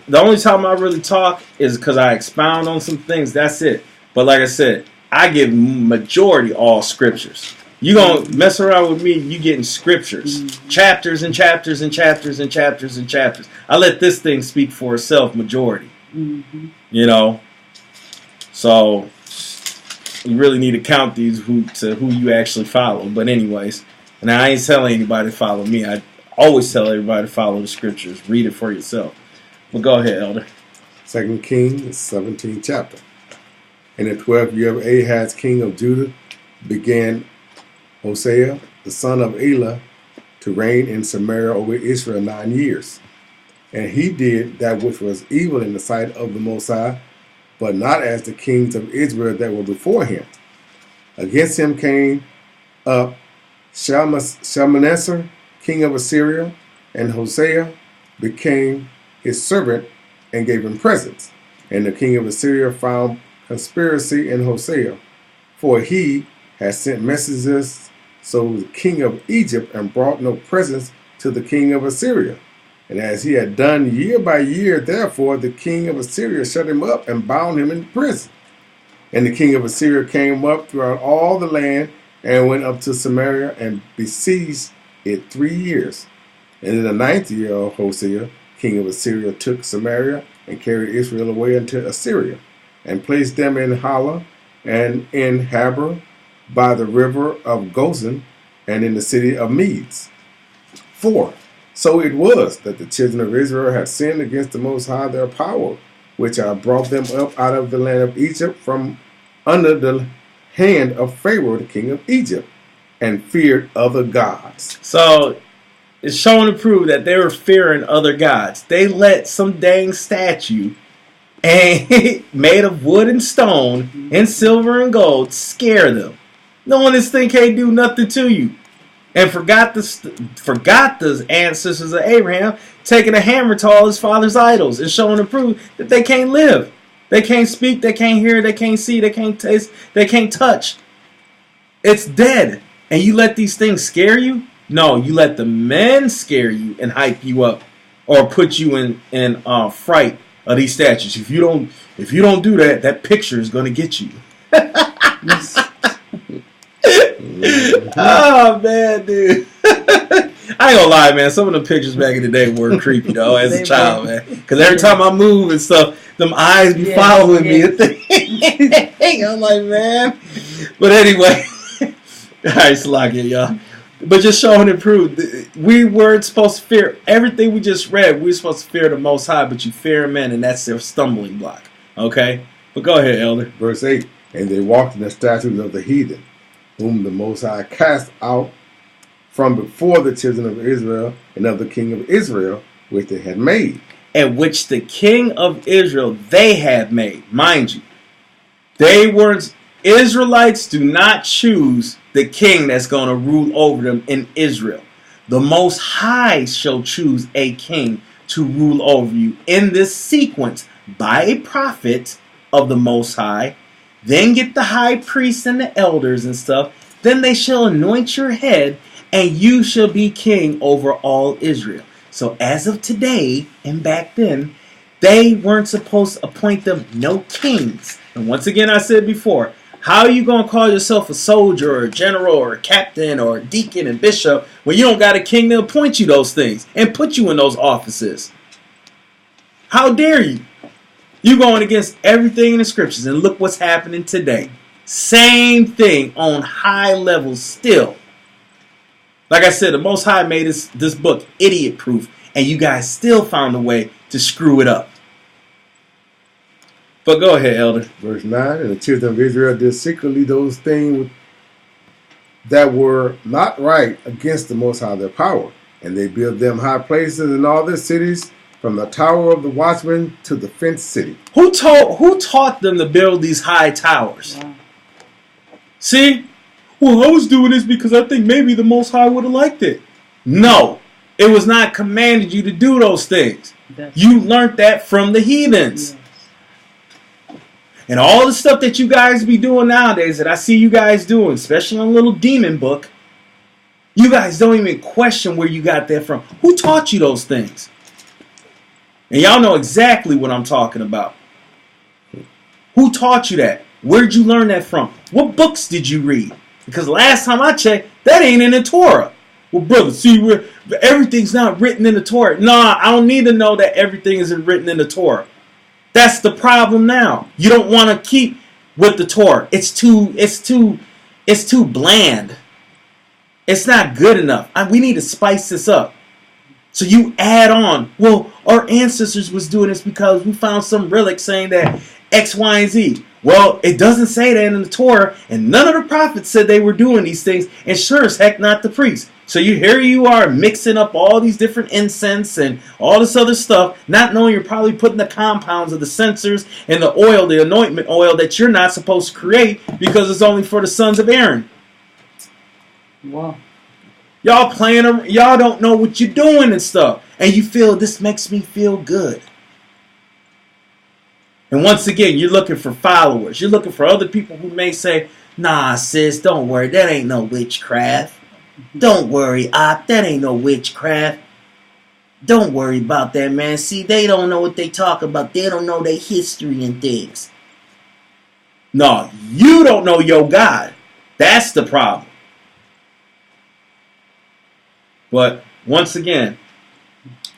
the only time I really talk is because I expound on some things. That's it. But like I said, I give majority all scriptures. You gonna mess around with me, you getting scriptures. Chapters and chapters and chapters and chapters and chapters. I let this thing speak for itself majority. You know? So you really need to count these who you actually follow. But anyways, and I ain't telling anybody to follow me. I always tell everybody to follow the scriptures. Read it for yourself. But go ahead, Elder. 2 Kings, 17th chapter. In the 12th year of Ahaz, king of Judah, began Hosea, the son of Elah, to reign in Samaria over Israel 9 years. And he did that which was evil in the sight of the Most High, but not as the kings of Israel that were before him. Against him came up Shalmaneser, king of Assyria, and Hosea became his servant and gave him presents. And the king of Assyria found conspiracy in Hosea, for he had sent messengers to the king of Egypt and brought no presents to the king of Assyria. And as he had done year by year, therefore the king of Assyria shut him up and bound him in prison. And the king of Assyria came up throughout all the land and went up to Samaria and besieged it 3 years. And in the 9th year of Hosea, king of Assyria took Samaria and carried Israel away into Assyria, and placed them in Hala and in Habor by the river of Gozan and in the city of Medes. 4. So it was that the children of Israel had sinned against the Most High their power, which I brought them up out of the land of Egypt from under the hand of Pharaoh, the king of Egypt, and feared other gods. So it's showing to prove that they were fearing other gods. They let some dang statue made of wood and stone and silver and gold scare them, knowing this thing can't do nothing to you. And forgot the ancestors of Abraham taking a hammer to all his father's idols and showing to prove that they can't live. They can't speak, they can't hear, they can't see, they can't taste, they can't touch. It's dead. And you let these things scare you? No, you let the men scare you and hype you up or put you in fright of these statues. If you don't do that, that picture is going to get you. Oh man, dude. I ain't gonna lie, man. Some of the pictures back in the day were creepy though, as a child, man. Because every time I move and stuff, them eyes be following me. I'm like, man. But anyway, all right, Slakia, y'all. But just showing and prove, we weren't supposed to fear everything we just read. We were supposed to fear the Most High, but you fear men, and that's their stumbling block. Okay? But go ahead, Elder. Verse 8, and they walked in the statutes of the heathen, whom the Most High cast out from before the children of Israel and of the king of Israel, which they had made. And which the king of Israel they had made. Mind you, they weren't, Israelites do not choose the king that's going to rule over them in Israel. The Most High shall choose a king to rule over you in this sequence by a prophet of the Most High. Then get the high priests and the elders and stuff. Then they shall anoint your head, and you shall be king over all Israel. So as of today and back then, they weren't supposed to appoint them no kings. And once again, I said before, how are you going to call yourself a soldier or a general or a captain or a deacon and bishop when you don't got a king to appoint you those things and put you in those offices? How dare you? You going against everything in the scriptures, and look what's happening today. Same thing on high levels still. Like I said, the Most High made this book idiot-proof and you guys still found a way to screw it up. But go ahead, Elder. Verse 9, and the children of Israel did secretly those things that were not right against the Most High their power. And they built them high places in all their cities, from the tower of the watchman to the fenced city. Who taught them to build these high towers? Wow. See? Well, I was doing this because I think maybe the Most High would have liked it. No. It was not commanded you to do those things. You learned that from the heathens. Yes. And all the stuff that you guys be doing nowadays that I see you guys doing, especially on a little demon book, you guys don't even question where you got that from. Who taught you those things? And y'all know exactly what I'm talking about. Who taught you that? Where'd you learn that from? What books did you read? Because last time I checked, that ain't in the Torah. Well, brother, see, everything's not written in the Torah. Nah, I don't need to know that everything isn't written in the Torah. That's the problem now. You don't want to keep with the Torah. It's too bland. It's not good enough. We need to spice this up. So you add on, well, our ancestors was doing this because we found some relic saying that X, Y, and Z. Well, it doesn't say that in the Torah, and none of the prophets said they were doing these things, and sure as heck not the priests. So here you are mixing up all these different incense and all this other stuff, not knowing you're probably putting the compounds of the censers and the oil, the anointment oil that you're not supposed to create because it's only for the sons of Aaron. Wow. Y'all y'all don't know what you're doing and stuff. And you feel, this makes me feel good. And once again, you're looking for followers. You're looking for other people who may say, nah, sis, don't worry. That ain't no witchcraft. Don't worry, Op. That ain't no witchcraft. Don't worry about that, man. See, they don't know what they talk about. They don't know their history and things. No, you don't know your God. That's the problem. But once again,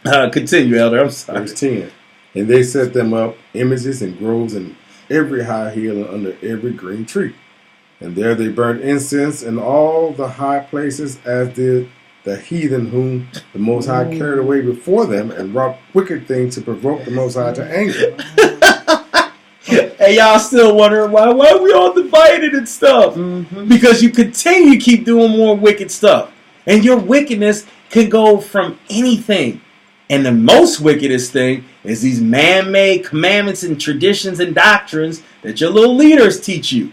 continue, Elder. I'm sorry. Verse 10. And they set them up images and groves in every high hill and under every green tree. And there they burnt incense in all the high places, as did the heathen whom the Most High carried away before them, and wrought wicked things to provoke the Most High to anger. Hey, y'all still wondering why we all divided and stuff? Mm-hmm. Because you continue to keep doing more wicked stuff. And your wickedness can go from anything. And the most wickedest thing is these man-made commandments and traditions and doctrines that your little leaders teach you.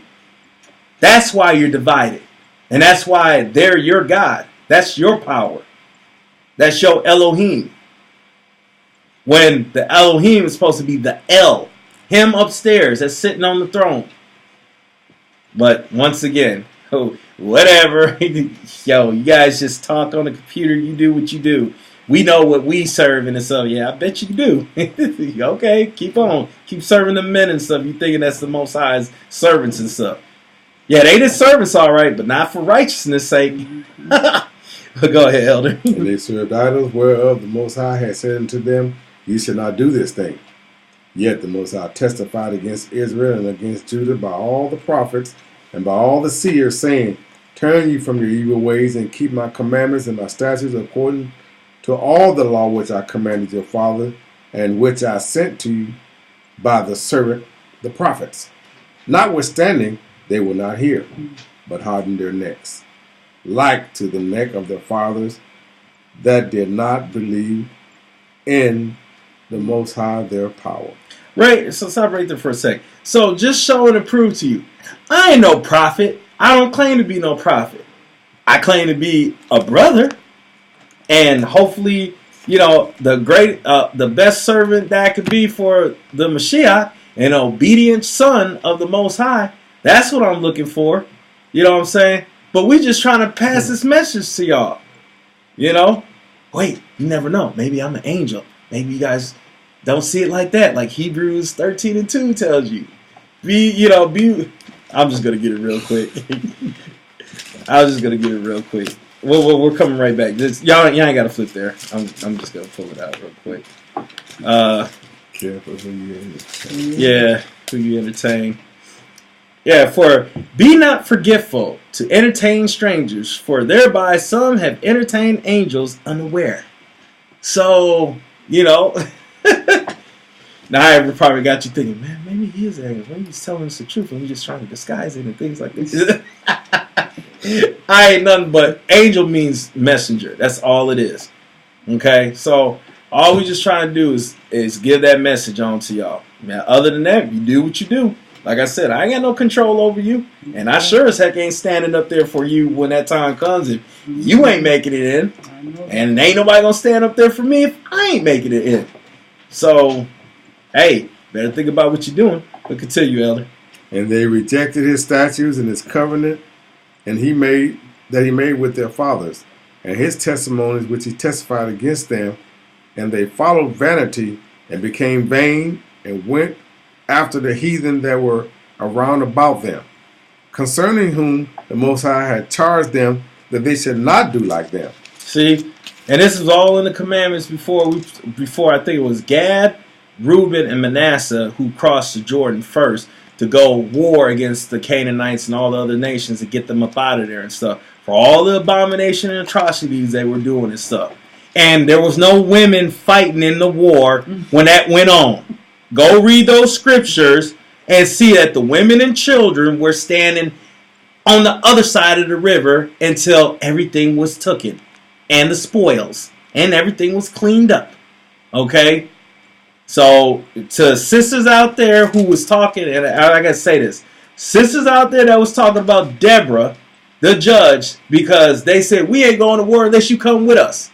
That's why you're divided. And that's why they're your God. That's your power. That's your Elohim. When the Elohim is supposed to be the El. Him upstairs that's sitting on the throne. But once again, whatever. Yo, you guys just talk on the computer. You do what you do. We know what we serve and stuff. Yeah, I bet you do. Okay, keep on. Keep serving the men and stuff. You thinking that's the Most High's servants and stuff. Yeah, they did servants all right, but not for righteousness' sake. But go ahead, Elder. And they served idols, whereof the Most High had said unto them, ye shall not do this thing. Yet the Most High testified against Israel and against Judah by all the prophets and by all the seers, saying, turn ye from your evil ways and keep my commandments and my statutes according to all the law which I commanded your father, and which I sent to you by the servant, the prophets. Notwithstanding, they will not hear, but harden their necks, like to the neck of their fathers that did not believe in the Most High their power. Right, so stop right there for a sec. So just show and prove to you, I ain't no prophet. I don't claim to be no prophet. I claim to be a brother. And hopefully, you know, the best servant that I could be for the Mashiach, an obedient son of the Most High. That's what I'm looking for. You know what I'm saying? But we're just trying to pass this message to y'all. You know? Wait, you never know. Maybe I'm an angel. Maybe you guys don't see it like that. Like Hebrews 13:2 tells you. I'm just going to get it real quick. We're coming right back. Y'all ain't got to flip there. I'm just going to pull it out real quick. Careful who you entertain. Yeah, who you entertain. Yeah, for be not forgetful to entertain strangers, for thereby some have entertained angels unaware. So, you know, now I probably got you thinking, man, maybe he is angry. Maybe he's telling us the truth and he's just trying to disguise it and things like this. I ain't nothing but angel means messenger. That's all it is. Okay? So, all we just trying to do is give that message on to y'all. Now, other than that, you do what you do. Like I said, I ain't got no control over you. And I sure as heck ain't standing up there for you when that time comes. If you ain't making it in. And ain't nobody gonna stand up there for me if I ain't making it in. So, hey, better think about what you're doing. But continue, Elder. And they rejected his statutes and his covenant and he made with their fathers, and his testimonies which he testified against them, and they followed vanity and became vain and went after the heathen that were around about them, concerning whom the Most High had charged them that they should not do like them. See, and this is all in the commandments before I think it was Gad, Reuben, and Manasseh who crossed the Jordan first to go war against the Canaanites and all the other nations to get them up out of there and stuff. For all the abomination and atrocities they were doing and stuff. And there was no women fighting in the war when that went on. Go read those scriptures and see that the women and children were standing on the other side of the river until everything was taken. And the spoils. And everything was cleaned up. Okay? So, to sisters out there who was talking, and I gotta say this. Sisters out there that was talking about Deborah, the judge, because they said, we ain't going to war unless you come with us.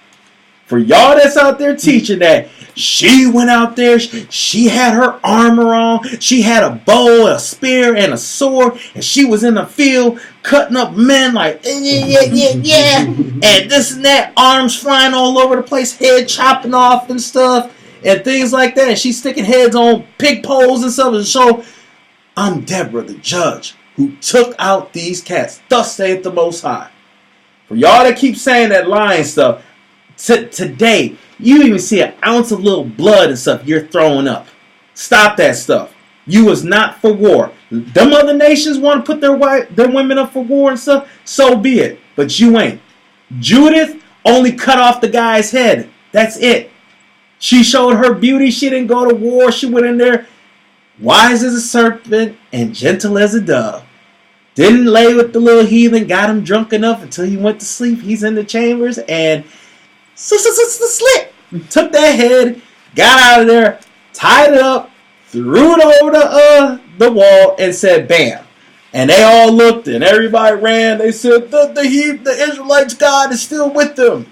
For y'all that's out there teaching that, she went out there, she had her armor on, she had a bow, a spear, and a sword, and she was in the field cutting up men like, yeah, and this and that, arms flying all over the place, head chopping off and stuff, and things like that. And she's sticking heads on pig poles and stuff to show, I'm Deborah, the judge, who took out these cats. Thus saith the Most High. For y'all that keep saying that lying stuff, today, you even see an ounce of little blood and stuff, you're throwing up. Stop that stuff. You was not for war. Them other nations want to put their women up for war and stuff, so be it. But you ain't. Judith only cut off the guy's head. That's it. She showed her beauty. She didn't go to war. She went in there wise as a serpent and gentle as a dove. Didn't lay with the little heathen. Got him drunk enough until he went to sleep. He's in the chambers and slit. Took that head, got out of there, tied it up, threw it over the wall, and said, "Bam!" And they all looked, and everybody ran. They said, "The Israelites' God is still with them."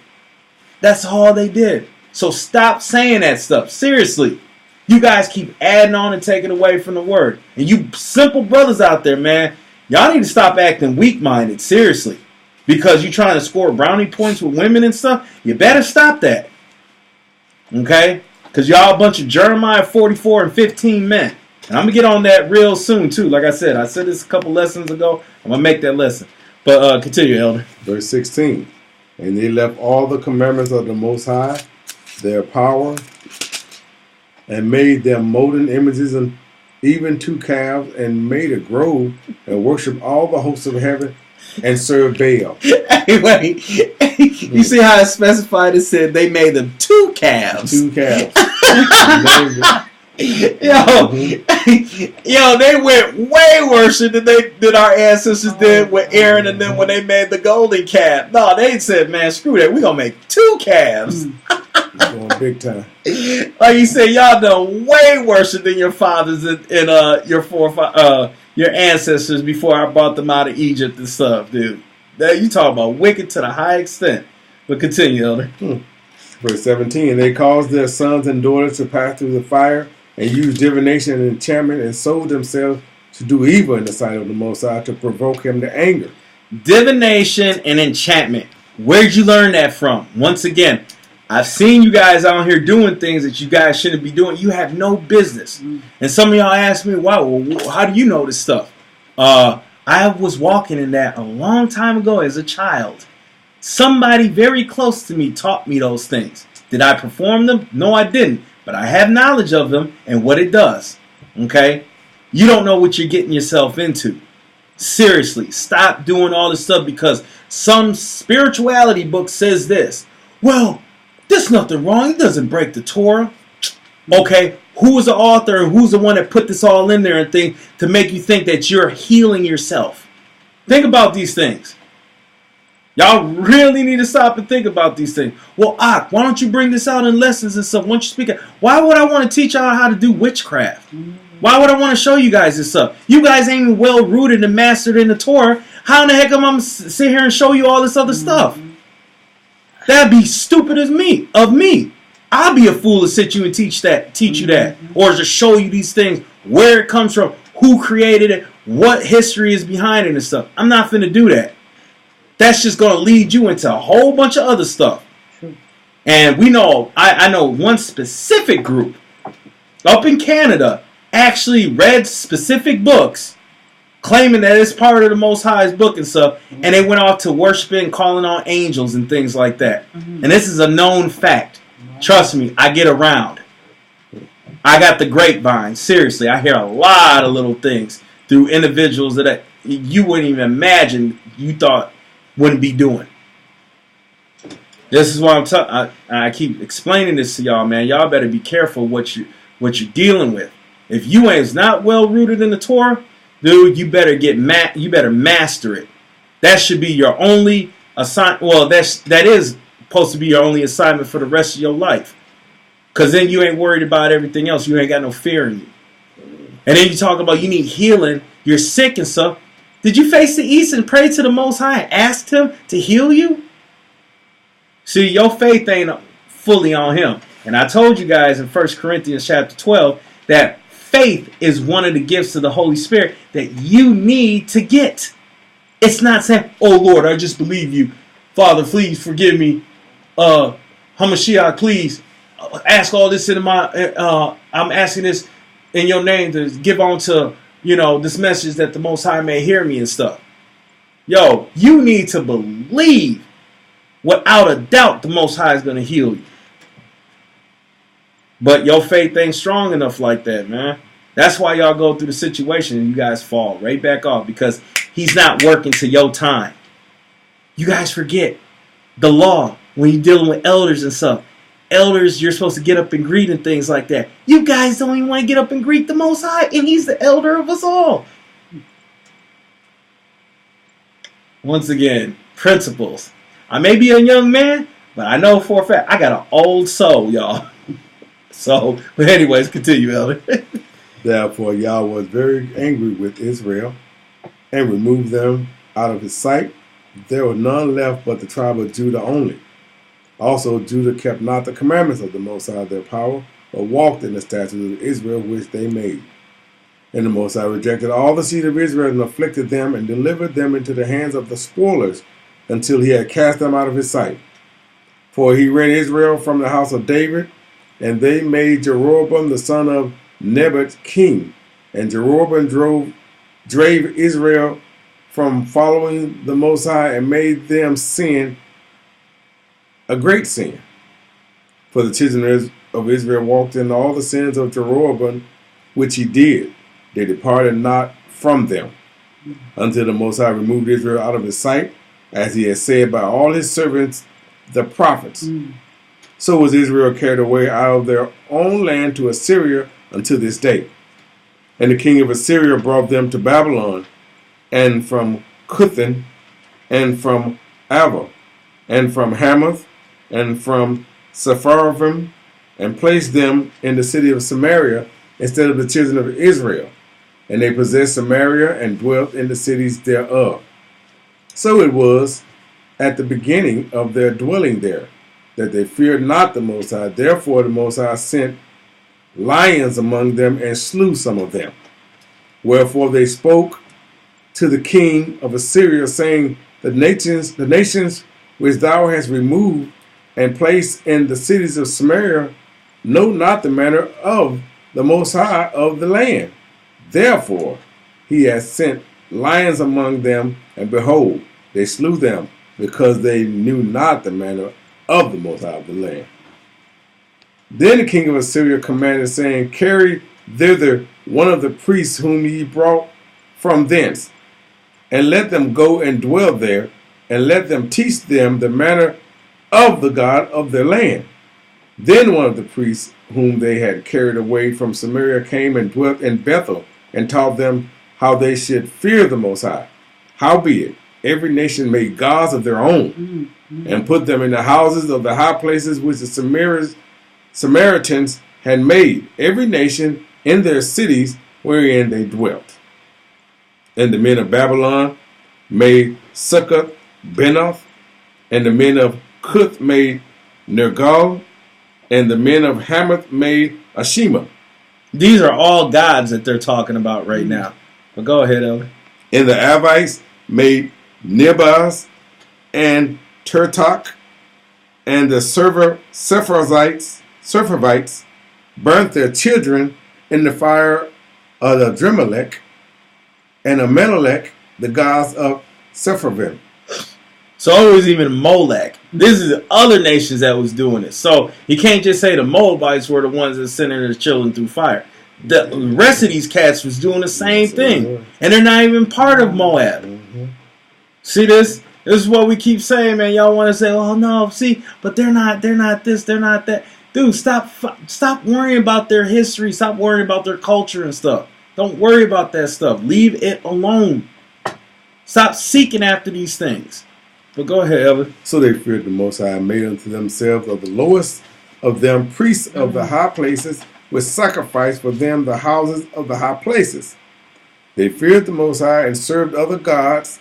That's all they did. So stop saying that stuff. Seriously, you guys keep adding on and taking away from the word. And you simple brothers out there, man, y'all need to stop acting weak-minded. Seriously. Because you're trying to score brownie points with women and stuff, you better stop that. Okay? Because y'all a bunch of Jeremiah 44 and 15 men. And I'm going to get on that real soon, too. Like I said this a couple lessons ago. I'm going to make that lesson. But continue, Elder. Verse 16. And they left all the commandments of the Most High, their power, and made them molten images, and even 2 calves, and made a grove, and worshipped all the hosts of heaven, and served Baal. Hey, wait. You see how it specified? It said they made them 2 calves. 2 calves. Yo, they went way worse than our ancestors did with Aaron and them when they made the golden calf. No, they said, man, screw that. We're going to make 2 calves. Going big time. Like you said, y'all done way worse than your fathers and your ancestors before I brought them out of Egypt and stuff, dude. You talking about wicked to the high extent. But continue, Elder. Verse 17. And they caused their sons and daughters to pass through the fire, and used divination and enchantment, and sold themselves to do evil in the sight of the Most High, to provoke him to anger. Divination and enchantment. Where'd you learn that from? Once again, I've seen you guys out here doing things that you guys shouldn't be doing. You have no business. And some of y'all ask me, wow, well, how do you know this stuff? I was walking in that a long time ago as a child. Somebody very close to me taught me those things. Did I perform them? No, I didn't. But I have knowledge of them and what it does. Okay? You don't know what you're getting yourself into. Seriously, stop doing all this stuff because some spirituality book says this. Well, There's nothing wrong. It doesn't break the Torah. Okay, who was the author and who's the one that put this all in there and think to make you think that you're healing yourself? Think about these things. Y'all really need to stop and think about these things. Well, Ak, why don't you bring this out in lessons and stuff? Why don't you speak it? Why would I want to teach y'all how to do witchcraft? Why would I want to show you guys this stuff? You guys ain't even well rooted and mastered in the Torah. How in the heck am I going to sit here and show you all this other stuff? That'd be stupid of me. I'll be a fool to sit you and teach you that. Or to show you these things, where it comes from, who created it, what history is behind it and stuff. I'm not finna do that. That's just going to lead you into a whole bunch of other stuff. And we know, I know one specific group up in Canada actually read specific books claiming that it's part of the Most High's book and stuff, and they went off to worshiping, calling on angels and things like that. And this is a known fact. Trust me, I get around. I got the grapevine. Seriously, I hear a lot of little things through individuals that you wouldn't even imagine you thought wouldn't be doing. This is why I keep explaining this to y'all, man. Y'all better be careful what you're dealing with. If you ain't not well rooted in the Torah, dude, you better you better master it. That should be your only assignment. Well, that is supposed to be your only assignment for the rest of your life. Because then you ain't worried about everything else. You ain't got no fear in you. And then you talk about you need healing. You're sick and stuff. Did you face the east and pray to the Most High and ask him to heal you? See, your faith ain't fully on him. And I told you guys in 1 Corinthians chapter 12 that faith is one of the gifts of the Holy Spirit that you need to get. It's not saying, oh Lord, I just believe you. Father, please forgive me. Hamashiach, please ask all this in I'm asking this in your name to give on to, this message that the Most High may hear me and stuff. Yo, you need to believe without a doubt the Most High is going to heal you. But your faith ain't strong enough like that, man. That's why y'all go through the situation and you guys fall right back off because he's not working to your time. You guys forget the law when you're dealing with elders and stuff. Elders, you're supposed to get up and greet and things like that. You guys don't even want to get up and greet the Most High, and he's the elder of us all. Once again, principles. I may be a young man, but I know for a fact I got an old soul, y'all. So, but anyways, continue, Elder. Therefore, Yah was very angry with Israel and removed them out of his sight. There was none left but the tribe of Judah only. Also, Judah kept not the commandments of the Most High their power, but walked in the statutes of Israel which they made. And the Most High rejected all the seed of Israel and afflicted them and delivered them into the hands of the spoilers until he had cast them out of his sight. For he rent Israel from the house of David, and they made Jeroboam the son of Nebat king. And Jeroboam drave Israel from following the Most High and made them sin, a great sin. For the children of Israel walked in all the sins of Jeroboam, which he did. They departed not from them, until the Most High removed Israel out of his sight, as he had said by all his servants, the prophets. So was Israel carried away out of their own land to Assyria unto this day. And the king of Assyria brought them to Babylon, and from Cuthan, and from Ava, and from Hamath, and from Sepharvaim, and placed them in the city of Samaria instead of the children of Israel. And they possessed Samaria and dwelt in the cities thereof. So it was at the beginning of their dwelling there, that they feared not the Most High. Therefore the Most High sent lions among them and slew some of them. Wherefore they spoke to the king of Assyria, saying, the nations which thou hast removed and placed in the cities of Samaria know not the manner of the Most High of the land. Therefore he has sent lions among them, and behold, they slew them, because they knew not the manner of the Most High of the land. Then the king of Assyria commanded, saying, carry thither one of the priests whom ye brought from thence, and let them go and dwell there, and let them teach them the manner of the God of their land. Then one of the priests whom they had carried away from Samaria came and dwelt in Bethel and taught them how they should fear the Most High. Howbeit, every nation made gods of their own and put them in the houses of the high places which the Samaritans had made, every nation in their cities wherein they dwelt. And the men of Babylon made Succoth Benoth, and the men of Cuth made Nergal, and the men of Hamath made Ashima. These are all gods that they're talking about right now. But go ahead, Elder. And the Avites made Nebaz and Turtok, and the Sepharvites burnt their children in the fire of the Adremelech and Amalek, the gods of Sepharvaim. So it was even Molech. This is other nations that was doing it. So you can't just say the Moabites were the ones that sending their children through fire. The rest of these cats was doing the same thing. And they're not even part of Moab. See this? This is what we keep saying, man. Y'all want to say, oh no, see, but they're not this, they're not that. Dude, stop worrying about their history. Stop worrying about their culture and stuff. Don't worry about that stuff. Leave it alone. Stop seeking after these things. But go ahead, Elder. So they feared the Most High and made unto themselves of the lowest of them priests of the high places, which sacrificed for them the houses of the high places. They feared the Most High and served other gods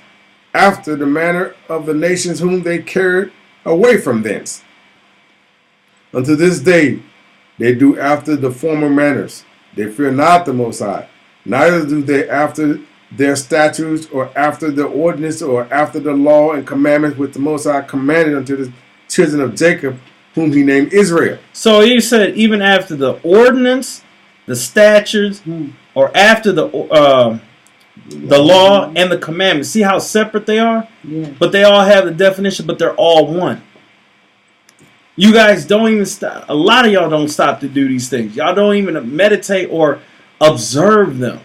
after the manner of the nations whom they carried away from thence. Unto this day they do after the former manners. They fear not the Most High, neither do they after their statutes, or after the ordinance, or after the law and commandments which the Most High commanded unto the children of Jacob, whom he named Israel. So he said even after the ordinance, the statutes, or after the law and the commandments. See how separate they are? Yeah. But they all have the definition, but they're all one. You guys don't even stop. A lot of y'all don't stop to do these things. Y'all don't even meditate or observe them.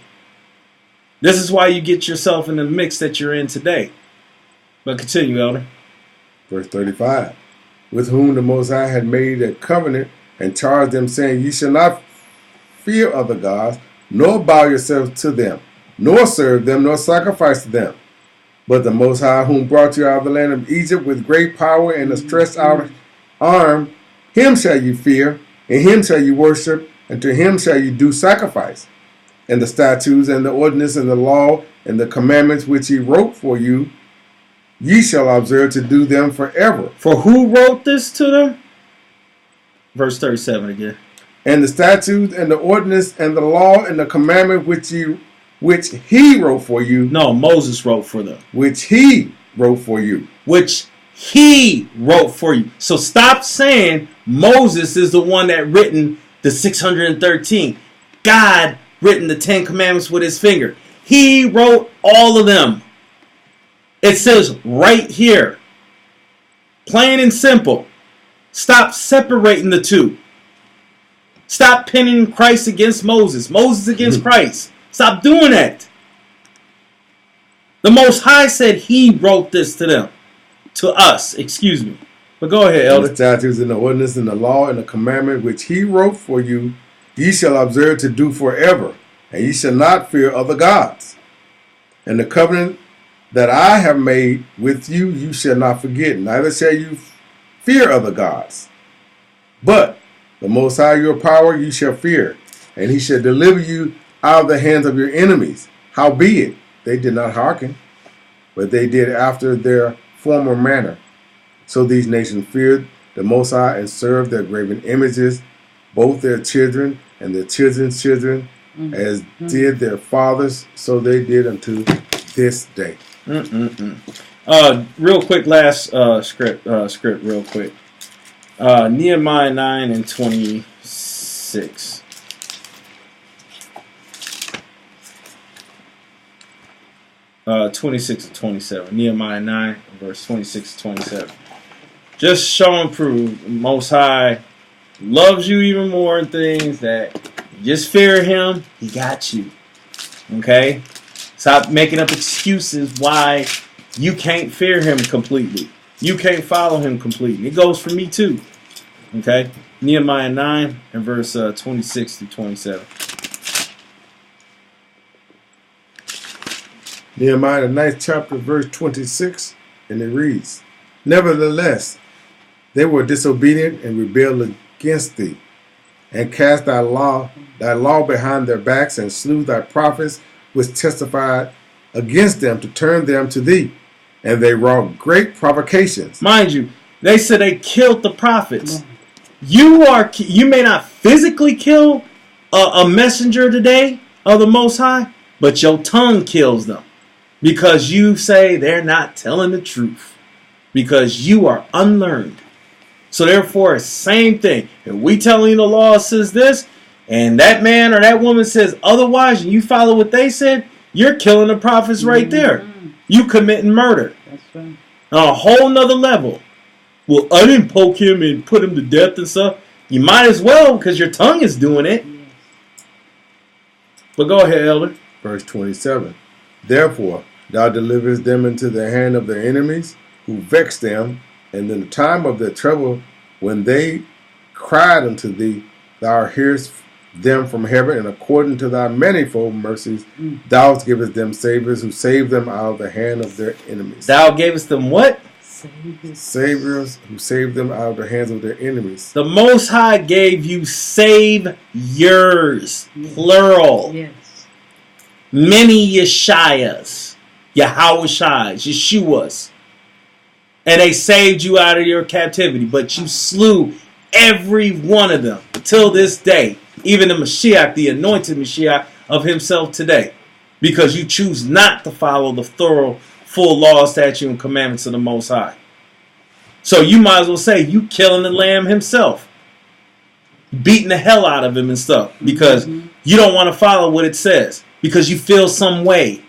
This is why you get yourself in the mix that you're in today. But continue, Elder. Verse 35. With whom the Most High had made a covenant and charged them, saying, Ye shall not fear other gods, nor bow yourselves to them, nor serve them, nor sacrifice to them. But the Most High, whom brought you out of the land of Egypt with great power and a stretched out arm, him shall you fear, and him shall you worship, and to him shall you do sacrifice. And the statutes and the ordinance and the law and the commandments which he wrote for you, ye shall observe to do them forever. For who wrote this to them? Verse 37 again. And the statutes and the ordinance and the law and the commandment which he wrote for you. No, Moses wrote for them. Which he wrote for you. Which he wrote for you. So stop saying Moses is the one that written the 613. God written the 10 commandments with his finger. He wrote all of them. It says right here. Plain and simple. Stop separating the two. Stop pinning Christ against Moses. Moses against Christ. Stop doing that. The Most High said he wrote this to them. To us, excuse me. But go ahead, Elder. The statutes and the ordinance and the law and the commandment which he wrote for you, ye shall observe to do forever, and ye shall not fear other gods. And the covenant that I have made with you, you shall not forget, neither shall you fear other gods. But the Most High your power you shall fear, and he shall deliver you out of the hands of your enemies. Howbeit, they did not hearken, but they did after their former manner. So these nations feared the Most High and served their graven images, both their children and their children's children, as did their fathers, so they did unto this day. Real quick, last script real quick. Nehemiah 9 and 26. Uh, 26 to 27. Nehemiah 9, verse 26 to 27. Just show and prove the Most High loves you even more in things that you just fear him, he got you. Okay? Stop making up excuses why you can't fear him completely. You can't follow him completely. It goes for me too. Okay? Nehemiah 9 and verse 26 through 27. Nehemiah, the 9th chapter, verse 26, and it reads, Nevertheless, they were disobedient and rebelled against thee, and cast thy law behind their backs, and slew thy prophets, which testified against them to turn them to thee. And they wrought great provocations. Mind you, they said they killed the prophets. You may not physically kill a messenger today of the Most High, but your tongue kills them. Because you say they're not telling the truth. Because you are unlearned. So therefore, same thing. If we telling you the law says this, and that man or that woman says otherwise, and you follow what they said, you're killing the prophets right there. You committing murder. That's right. On a whole nother level. Well, I didn't poke him and put him to death and stuff. You might as well, because your tongue is doing it. Yes. But go ahead, Elder. Verse 27. Therefore, thou deliverest them into the hand of their enemies, who vexed them, and in the time of their trouble, when they cried unto thee, thou hearest them from heaven, and according to thy manifold mercies, thou givest them saviors who save them out of the hand of their enemies. Thou gavest them what? Saviors who save them out of the hands of their enemies. The Most High gave you saviors, plural. Yes. Many Yeshayas, Yahushais, Yeshuas. And they saved you out of your captivity, but you slew every one of them till this day. Even the Mashiach, the anointed Mashiach of himself today. Because you choose not to follow the thorough, full law, statute, and commandments of the Most High. So you might as well say you killing the lamb himself. Beating the hell out of him and stuff. Because you don't want to follow what it says. Because you feel some way.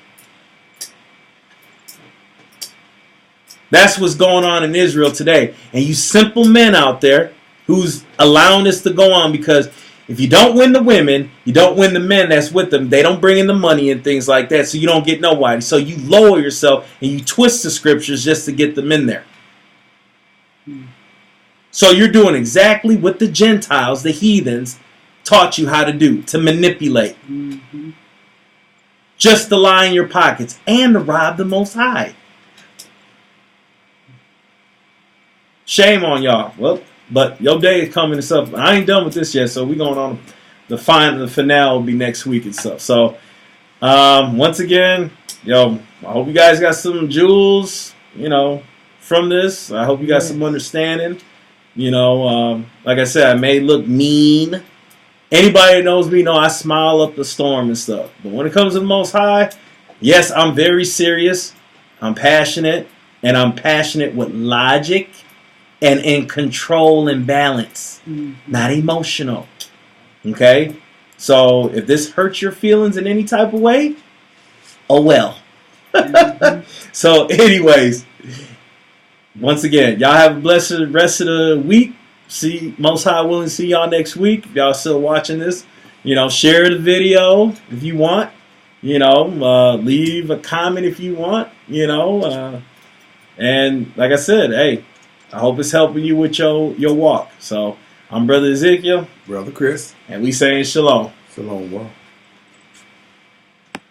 That's what's going on in Israel today. And you simple men out there who's allowing this to go on, because if you don't win the women, you don't win the men that's with them. They don't bring in the money and things like that, so you don't get nobody. So you lower yourself and you twist the scriptures just to get them in there. So you're doing exactly what the Gentiles, the heathens, taught you how to do, to manipulate. Just to lie in your pockets and to rob the Most High. Shame on y'all. Well, but your day is coming and stuff. I ain't done with this yet, so we going on the finale will be next week and stuff. So once again, I hope you guys got some jewels, from this. I hope you got some understanding. Like I said, I may look mean. Anybody that knows me know I smile up the storm and stuff. But when it comes to the Most High, yes, I'm very serious. I'm passionate, and I'm passionate with logic. And in control and balance. Not emotional. Okay? So, if this hurts your feelings in any type of way, oh well. So, anyways. Once again, y'all have a blessed rest of the week. See, Most High willing to see y'all next week. If y'all still watching this, share the video if you want. Leave a comment if you want. And like I said, hey, I hope it's helping you with your walk. So, I'm Brother Ezekiel. Brother Chris. And we saying shalom. Shalom, bro.